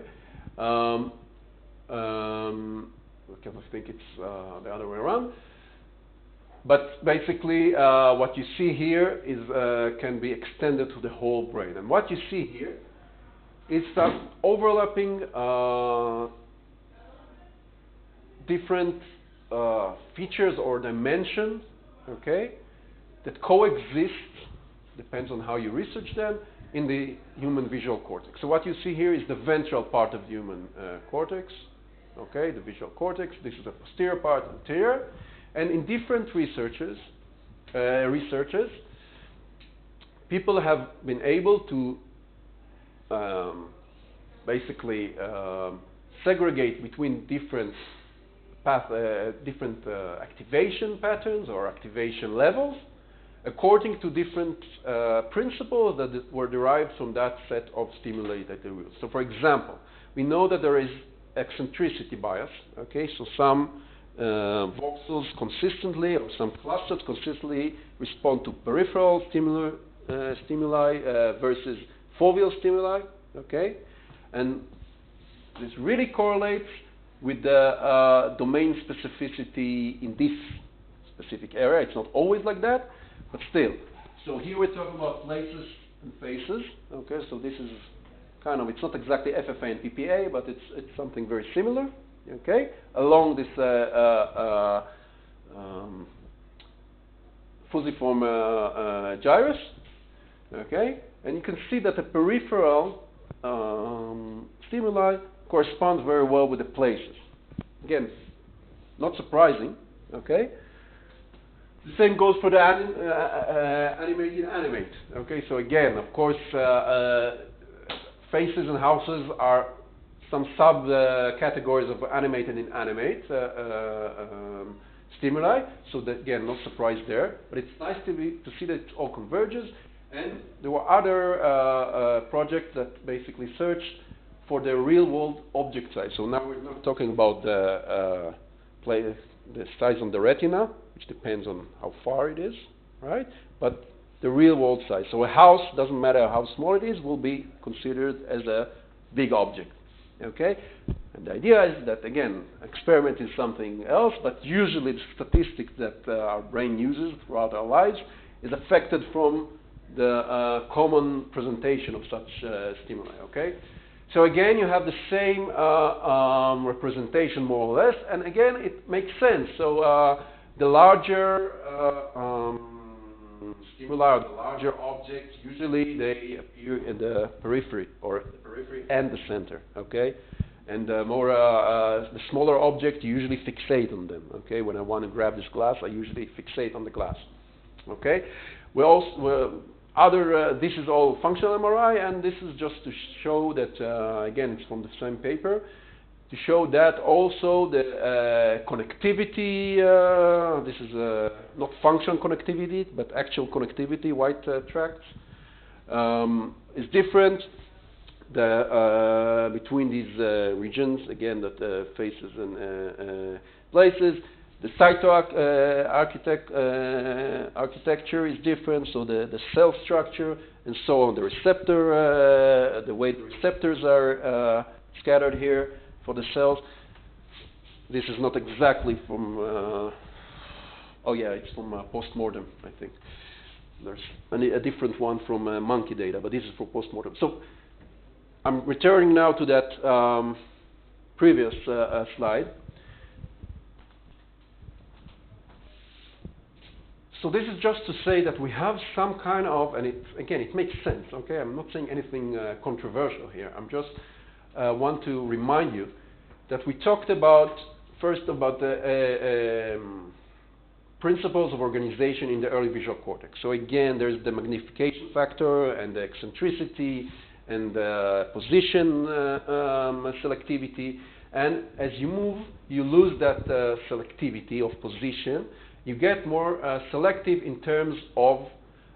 Because I think it's the other way around. But basically, what you see here is can be extended to the whole brain. And what you see here is some overlapping different features or dimensions, okay, that coexist, depends on how you research them, in the human visual cortex. So what you see here is the ventral part of the human cortex, okay, the visual cortex. This is the posterior part, anterior. And in different researches, people have been able to basically segregate between different activation patterns or activation levels according to different principles that were derived from that set of stimuli that they use. So, for example, we know that there is eccentricity bias. Okay, so some voxels consistently, or some clusters consistently respond to peripheral stimuli versus foveal stimuli. Okay, and This really correlates with the domain specificity in this specific area. It's not always like that, but still. So here we're talking about places and faces. Okay, so this is kind of, it's not exactly FFA and PPA, but it's something very similar. Okay, along this fusiform gyrus. Okay, and you can see that the peripheral stimuli corresponds very well with the places. Again, not surprising. Okay. The same goes for the animate. Okay, so again, of course, faces and houses are some sub-categories of animate and inanimate stimuli. So that, again, not surprised there. But it's nice to see that it all converges. And there were other projects that basically searched for the real-world object size. So now we're not talking about the size on the retina, which depends on how far it is, right? But the real-world size. So a house, doesn't matter how small it is, will be considered as a big object, okay? And the idea is that, again, experiment is something else, but usually the statistics that our brain uses throughout our lives is affected from the common presentation of such stimuli, okay? So again, you have the same representation, more or less, and again, it makes sense. So the larger stimuli, or the larger objects, usually they appear in the periphery, or the periphery and the center, okay? And the smaller object, you usually fixate on them, okay? When I want to grab this glass, I usually fixate on the glass, okay? This is all functional MRI, and this is just to show that, again, it's from the same paper, to show that also the connectivity, this is not function connectivity, but actual connectivity, white tracts, is different between these regions, again, that faces and places. The architecture is different, so the cell structure and so on. The receptor, the way the receptors are scattered here for the cells. This is not exactly from, oh yeah, it's from postmortem, I think. There's a different one from monkey data, but this is for postmortem. So I'm returning now to that previous slide. So this is just to say that we have some kind of, and it makes sense, okay? I'm not saying anything controversial here. I'm just want to remind you that we talked about, first about the principles of organization in the early visual cortex. So again, there's the magnification factor and the eccentricity and the position selectivity. And as you move, you lose that selectivity of position. You get more selective in terms of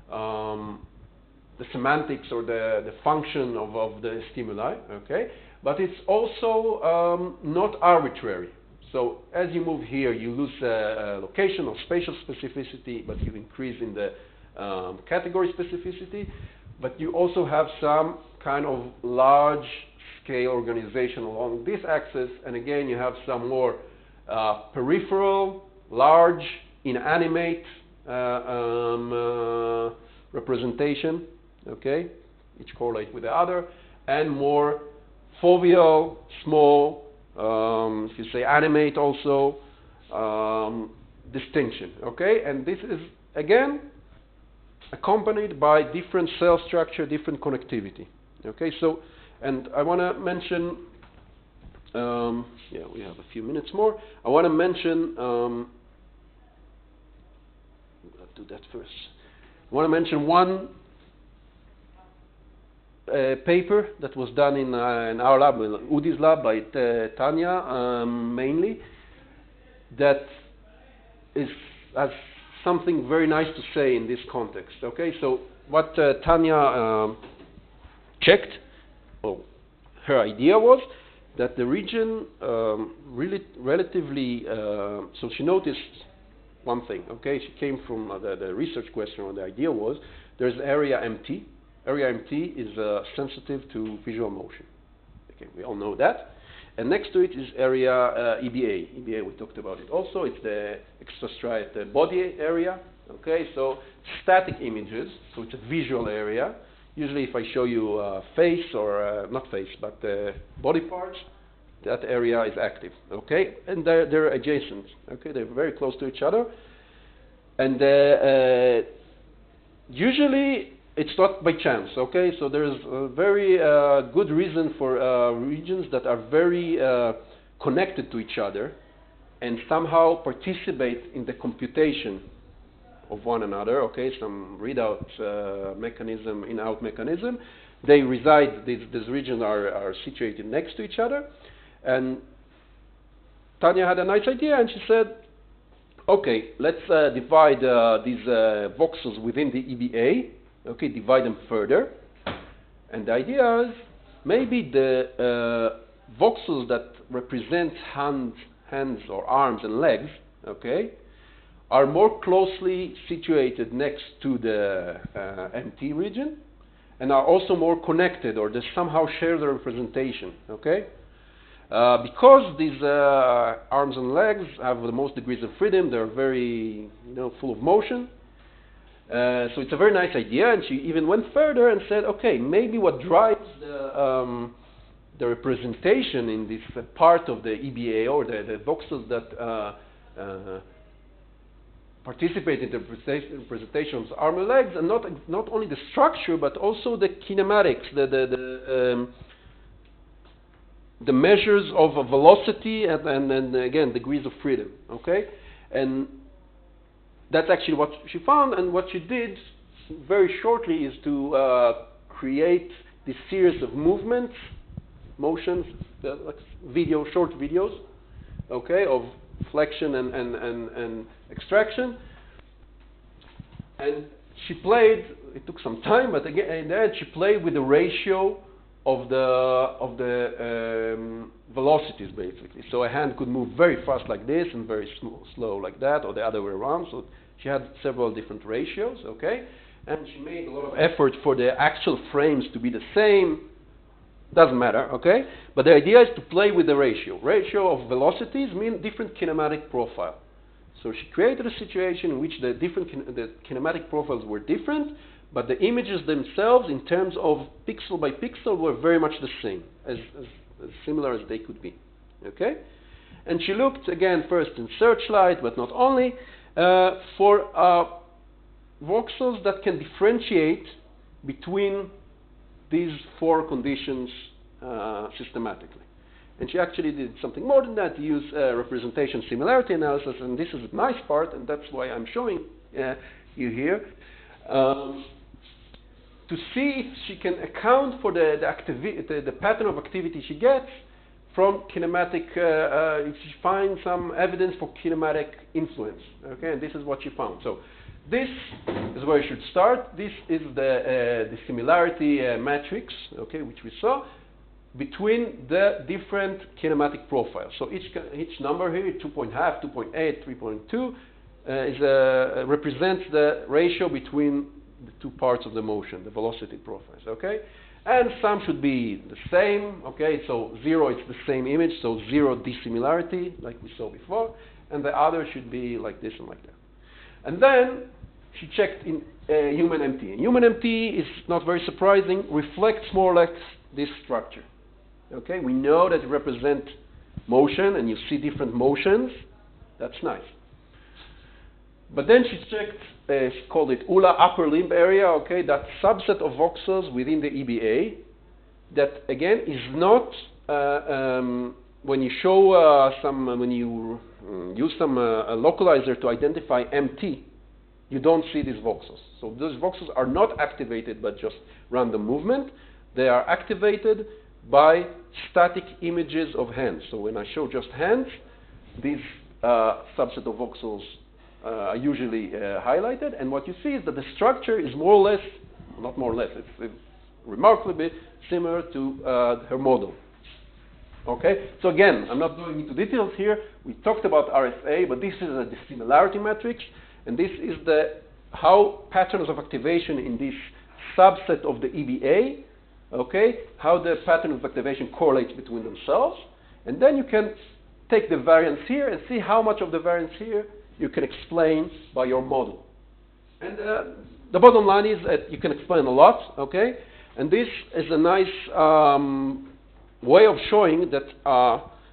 the semantics or the function of the stimuli, okay? But it's also not arbitrary. So as you move here, you lose location or spatial specificity, but you increase in the category specificity. But you also have some kind of large-scale organization along this axis. And again, you have some more peripheral, large, inanimate representation, okay? Each correlate with the other, and more foveal, small, if you say animate also, distinction, okay? And this is, again, accompanied by different cell structure, different connectivity, okay? So, and I want to mention, yeah, we have a few minutes more. I want to mention, do that first. I want to mention one paper that was done in our lab, Udi's lab, by Tanya mainly, that has something very nice to say in this context. Okay, so what Tanya checked, or her idea was that the region relatively, so she noticed one thing, okay? She came from the research question, or the idea was there's area MT. Area MT is sensitive to visual motion. Okay, we all know that. and next to it is area EBA. EBA, we talked about it also. It's the extrastriate body area. Okay, so static images, so it's a visual area. Usually if I show you face or, not face, but body parts, that area is active, okay? And they're adjacent, okay? They're very close to each other. And usually it's not by chance, okay? So there's a very good reason for regions that are very connected to each other and somehow participate in the computation of one another, okay? Some readout mechanism, in-out mechanism. They reside, these regions are situated next to each other. And Tanya had a nice idea, and she said, okay, let's divide these voxels within the EBA, okay, divide them further. And the idea is maybe the voxels that represent hands or arms and legs, okay, are more closely situated next to the MT region and are also more connected, or they somehow share the representation, okay? Because these arms and legs have the most degrees of freedom, they're very, full of motion. So it's a very nice idea, and she even went further and said, okay, maybe what drives the representation in this part of the EBA, or the voxels that participate in the representation of arm and legs, and not only the structure, but also the kinematics, the measures of velocity and again degrees of freedom, okay? And that's actually what she found, and what she did very shortly is to create this series of movements, motions, like short videos, okay, of flexion and extraction. And she played, it took some time, but again, in the end she played with the ratio of the velocities, basically. So a hand could move very fast like this and very slow like that, or the other way around. So she had several different ratios, okay? And she made a lot of effort for the actual frames to be the same. Doesn't matter, okay? But the idea is to play with the ratio. Ratio of velocities mean different kinematic profile. So she created a situation in which the kinematic profiles were different, but the images themselves, in terms of pixel by pixel, were very much the same, as similar as they could be, okay? And she looked, again, first in Searchlight, but not only, for voxels that can differentiate between these four conditions systematically. And she actually did something more than that, to use representation similarity analysis, and this is the nice part, and that's why I'm showing you here, to see if she can account for the pattern of activity she gets from kinematic, if she finds some evidence for kinematic influence, okay, and this is what she found. So this is where you should start. This is the similarity matrix, okay, which we saw, between the different kinematic profiles. So each number here, 2.5, 2.8, 3.2, represents the ratio between the two parts of the motion, the velocity profiles, okay? And some should be the same, okay? So 0, it's the same image, so 0 dissimilarity, like we saw before, and the other should be like this and like that. And then she checked in human MT. And human MT is not very surprising, reflects more or less this structure. Okay, we know that it represents motion, and you see different motions. That's nice. But then she checked, she called it ULA, upper limb area, okay, that subset of voxels within the EBA that, again, is not, when you show when you use some localizer to identify MT, you don't see these voxels. So those voxels are not activated by just random movement. They are activated by static images of hands. So when I show just hands, these subset of voxels are usually highlighted. And what you see is that the structure is more or less, not more or less, it's remarkably similar to her model. Okay, so again, I'm not going into details here. We talked about RSA, but this is a dissimilarity matrix, and this is how patterns of activation in this subset of the EBA, okay, how the pattern of activation correlates between themselves. And then you can take the variance here and see how much of the variance here you can explain by your model. And the bottom line is that you can explain a lot, okay? And this is a nice way of showing that,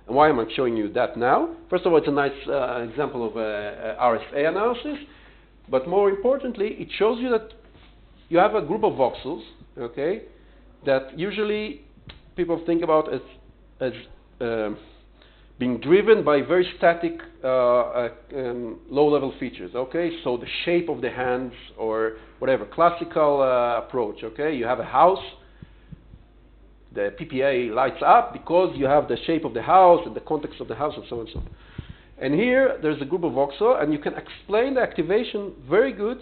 and why am I showing you that now? First of all, it's a nice example of RSA analysis, but more importantly, it shows you that you have a group of voxels, okay, that usually people think about as being driven by very static low-level features, okay? So the shape of the hands or whatever, classical approach, okay? You have a house, the PPA lights up because you have the shape of the house and the context of the house and so on and so on. And here, there's a group of voxels, and you can explain the activation very good,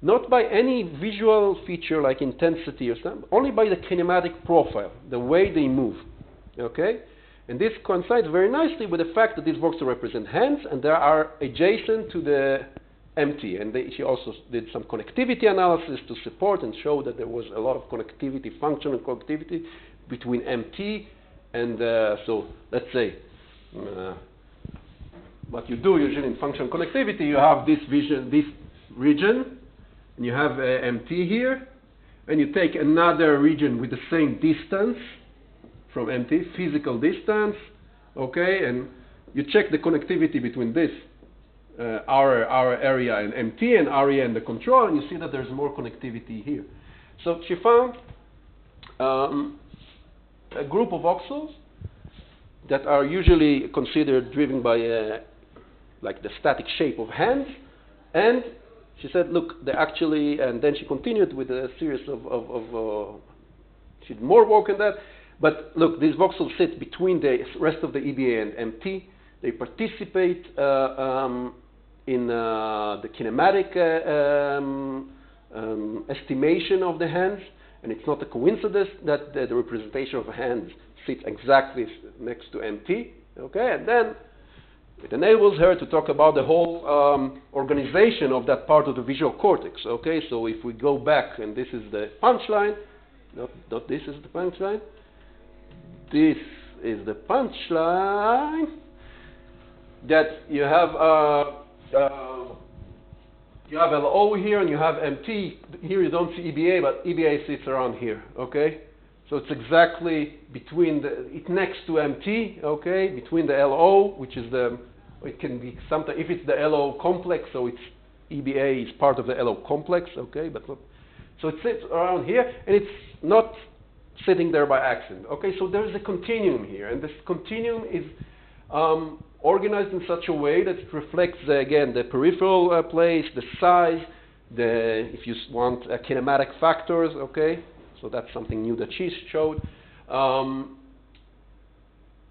not by any visual feature like intensity or something, only by the kinematic profile, the way they move, okay? And this coincides very nicely with the fact that these voxels represent hands, and they are adjacent to the MT. And she also did some connectivity analysis to support and show that there was a lot of connectivity, functional connectivity between MT and, so let's say, what you do usually in functional connectivity, you have this region, and you have MT here, and you take another region with the same distance from MT, physical distance, okay, and you check the connectivity between this, our area and MT, and area and the control, and you see that there's more connectivity here. So she found a group of voxels that are usually considered driven by like the static shape of hands, and she said, look, they actually, and then she continued with a series of she did more work on that, but look, these voxels sit between the rest of the EBA and MT. They participate in the kinematic estimation of the hands, and it's not a coincidence that the representation of hands sits exactly next to MT, okay, and then it enables her to talk about the whole organization of that part of the visual cortex, okay, so if we go back, and this is the punchline, not this is the punchline, this is the punchline, that you have LO here and you have MT. Here you don't see EBA, but EBA sits around here, okay? So it's exactly between it's next to MT, okay? Between the LO, which is it can be sometimes, if it's the LO complex, so it's EBA is part of the LO complex, okay? But not, so it sits around here, and it's not sitting there by accident, okay? So there's a continuum here, and this continuum is organized in such a way that it reflects, again, the peripheral place, the size, if you want, kinematic factors, okay? So that's something new that she showed. And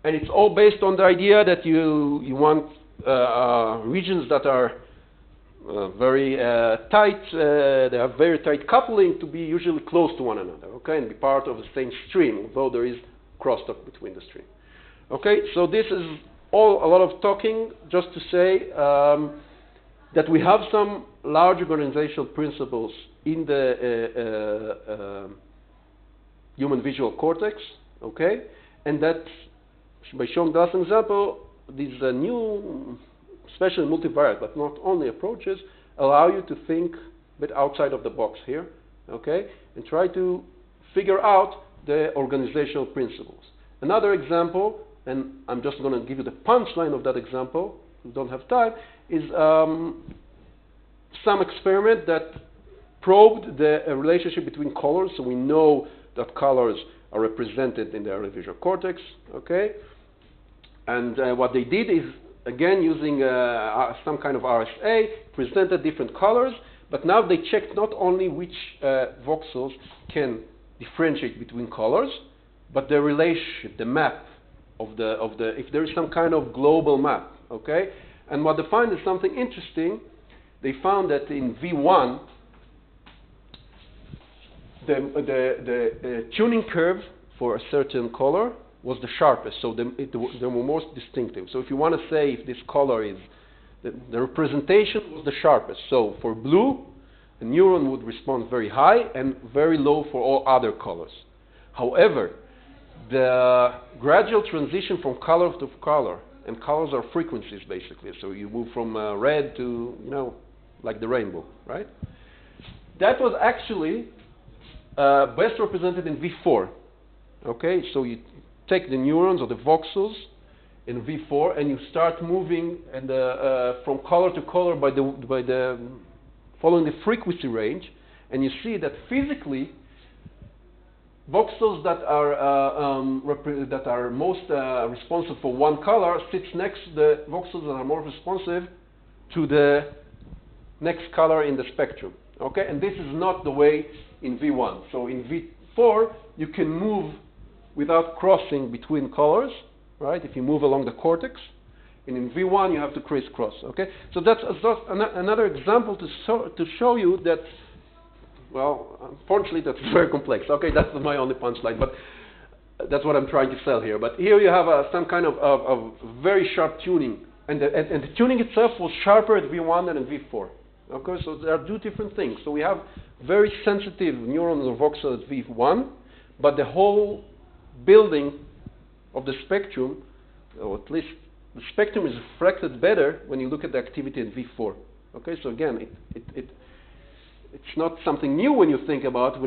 it's all based on the idea that you want regions that are very tight, they have very tight coupling to be usually close to one another, okay? And be part of the same stream, although there is crosstalk between the stream. Okay, so this is a lot of talking just to say that we have some large organizational principles in the human visual cortex, okay, and that by showing the last example, these new, especially multivariate, but not only approaches, allow you to think a bit outside of the box here, okay, and try to figure out the organizational principles. Another example, and I'm just going to give you the punchline of that example, we don't have time, is some experiment that probed the relationship between colors, so we know that colors are represented in the early visual cortex, okay? And what they did is, again, using some kind of RSA, presented different colors, but now they checked not only which voxels can differentiate between colors, but the relationship, the map of if there is some kind of global map, okay? And what they find is something interesting. They found that in V1, the tuning curve for a certain color was the sharpest, so they were most distinctive. So if you want to say if this color is, the representation was the sharpest. So for blue, a neuron would respond very high and very low for all other colors. However, the gradual transition from color to color, and colors are frequencies basically. So you move from red to, like the rainbow, right? That was actually best represented in V4. Okay, so you take the neurons or the voxels in V4 and you start moving and from color to color by the following the frequency range, and you see that physically voxels that are most responsive for one color sits next to the voxels that are more responsive to the next color in the spectrum. Okay, and this is not the way in V1. So in V4 you can move without crossing between colors, right? If you move along the cortex, and in V1 you have to crisscross. Okay, so that's another example to show you that. Well, unfortunately, that's very complex. Okay, that's my only punchline, but that's what I'm trying to sell here. But here you have some kind of very sharp tuning, and the tuning itself was sharper at V1 than at V4. Okay, so there are two different things. So we have very sensitive neurons or voxels at V1, but the whole building of the spectrum, or at least the spectrum, is reflected better when you look at the activity at V4. Okay, so again, it's not something new when you think about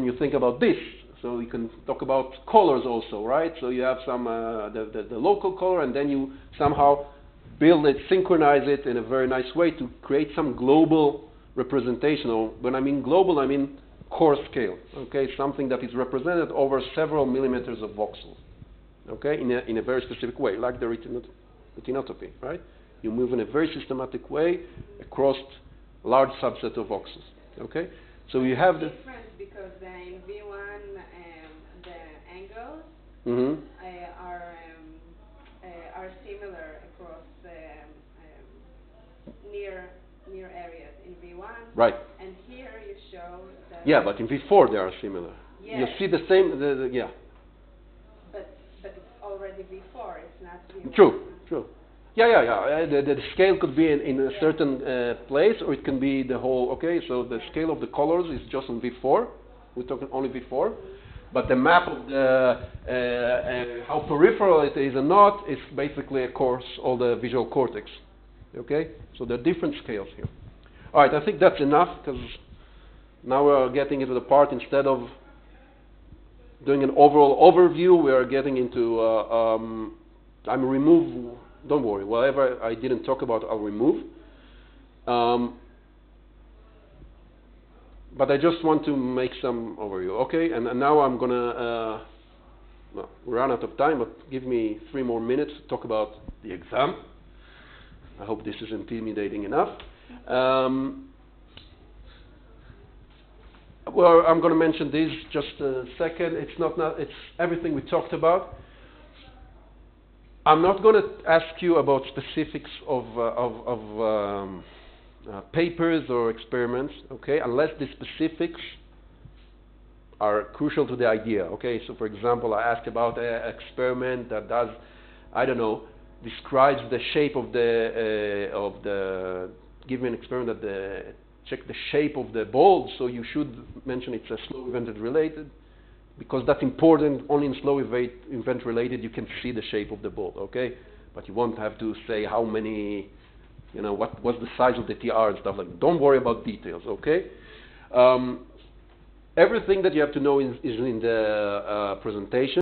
this. So you can talk about colors also, right? So you have some the local color, and then you somehow build it, synchronize it in a very nice way to create some global representation. Or when I mean global, I mean core scale. Okay, something that is represented over several millimeters of voxels. Okay, in a very specific way, like the retinopathy, right? You move in a very systematic way across a large subset of voxels. Okay, so you have the difference because in V1 the angles are similar across near areas in V1. Right. And here you show that. Yeah, but in V4 they are similar. Yes. You see the same. Yeah. But it's already V4. It's not V1. True. Yeah. The scale could be in a certain place, or it can be the whole. Okay, so the scale of the colors is just on V4. We're talking only V4, but the map of the how peripheral it is or not is basically, of course, all the visual cortex. Okay, so there are different scales here. All right, I think that's enough because now we are getting into the part, instead of doing an overall overview, we are getting into I'm remove. Don't worry, whatever I didn't talk about, I'll remove. But I just want to make some overview, okay? And now I'm gonna, well, we ran out of time, but give me 3 more minutes to talk about the exam. I hope this is intimidating enough. Well, I'm gonna mention this just a second. It's everything we talked about. I'm not going to ask you about specifics of papers or experiments, okay, unless the specifics are crucial to the idea, okay? So, for example, I asked about an experiment that does, I don't know, describes the shape of the give me an experiment that check the shape of the bulb, so you should mention it's a slow event related. Because that's important. Only in slow event related you can see the shape of the bulb, okay? But you won't have to say how many, what's the size of the TR and stuff like that. Don't worry about details, okay? Everything that you have to know is in the presentation.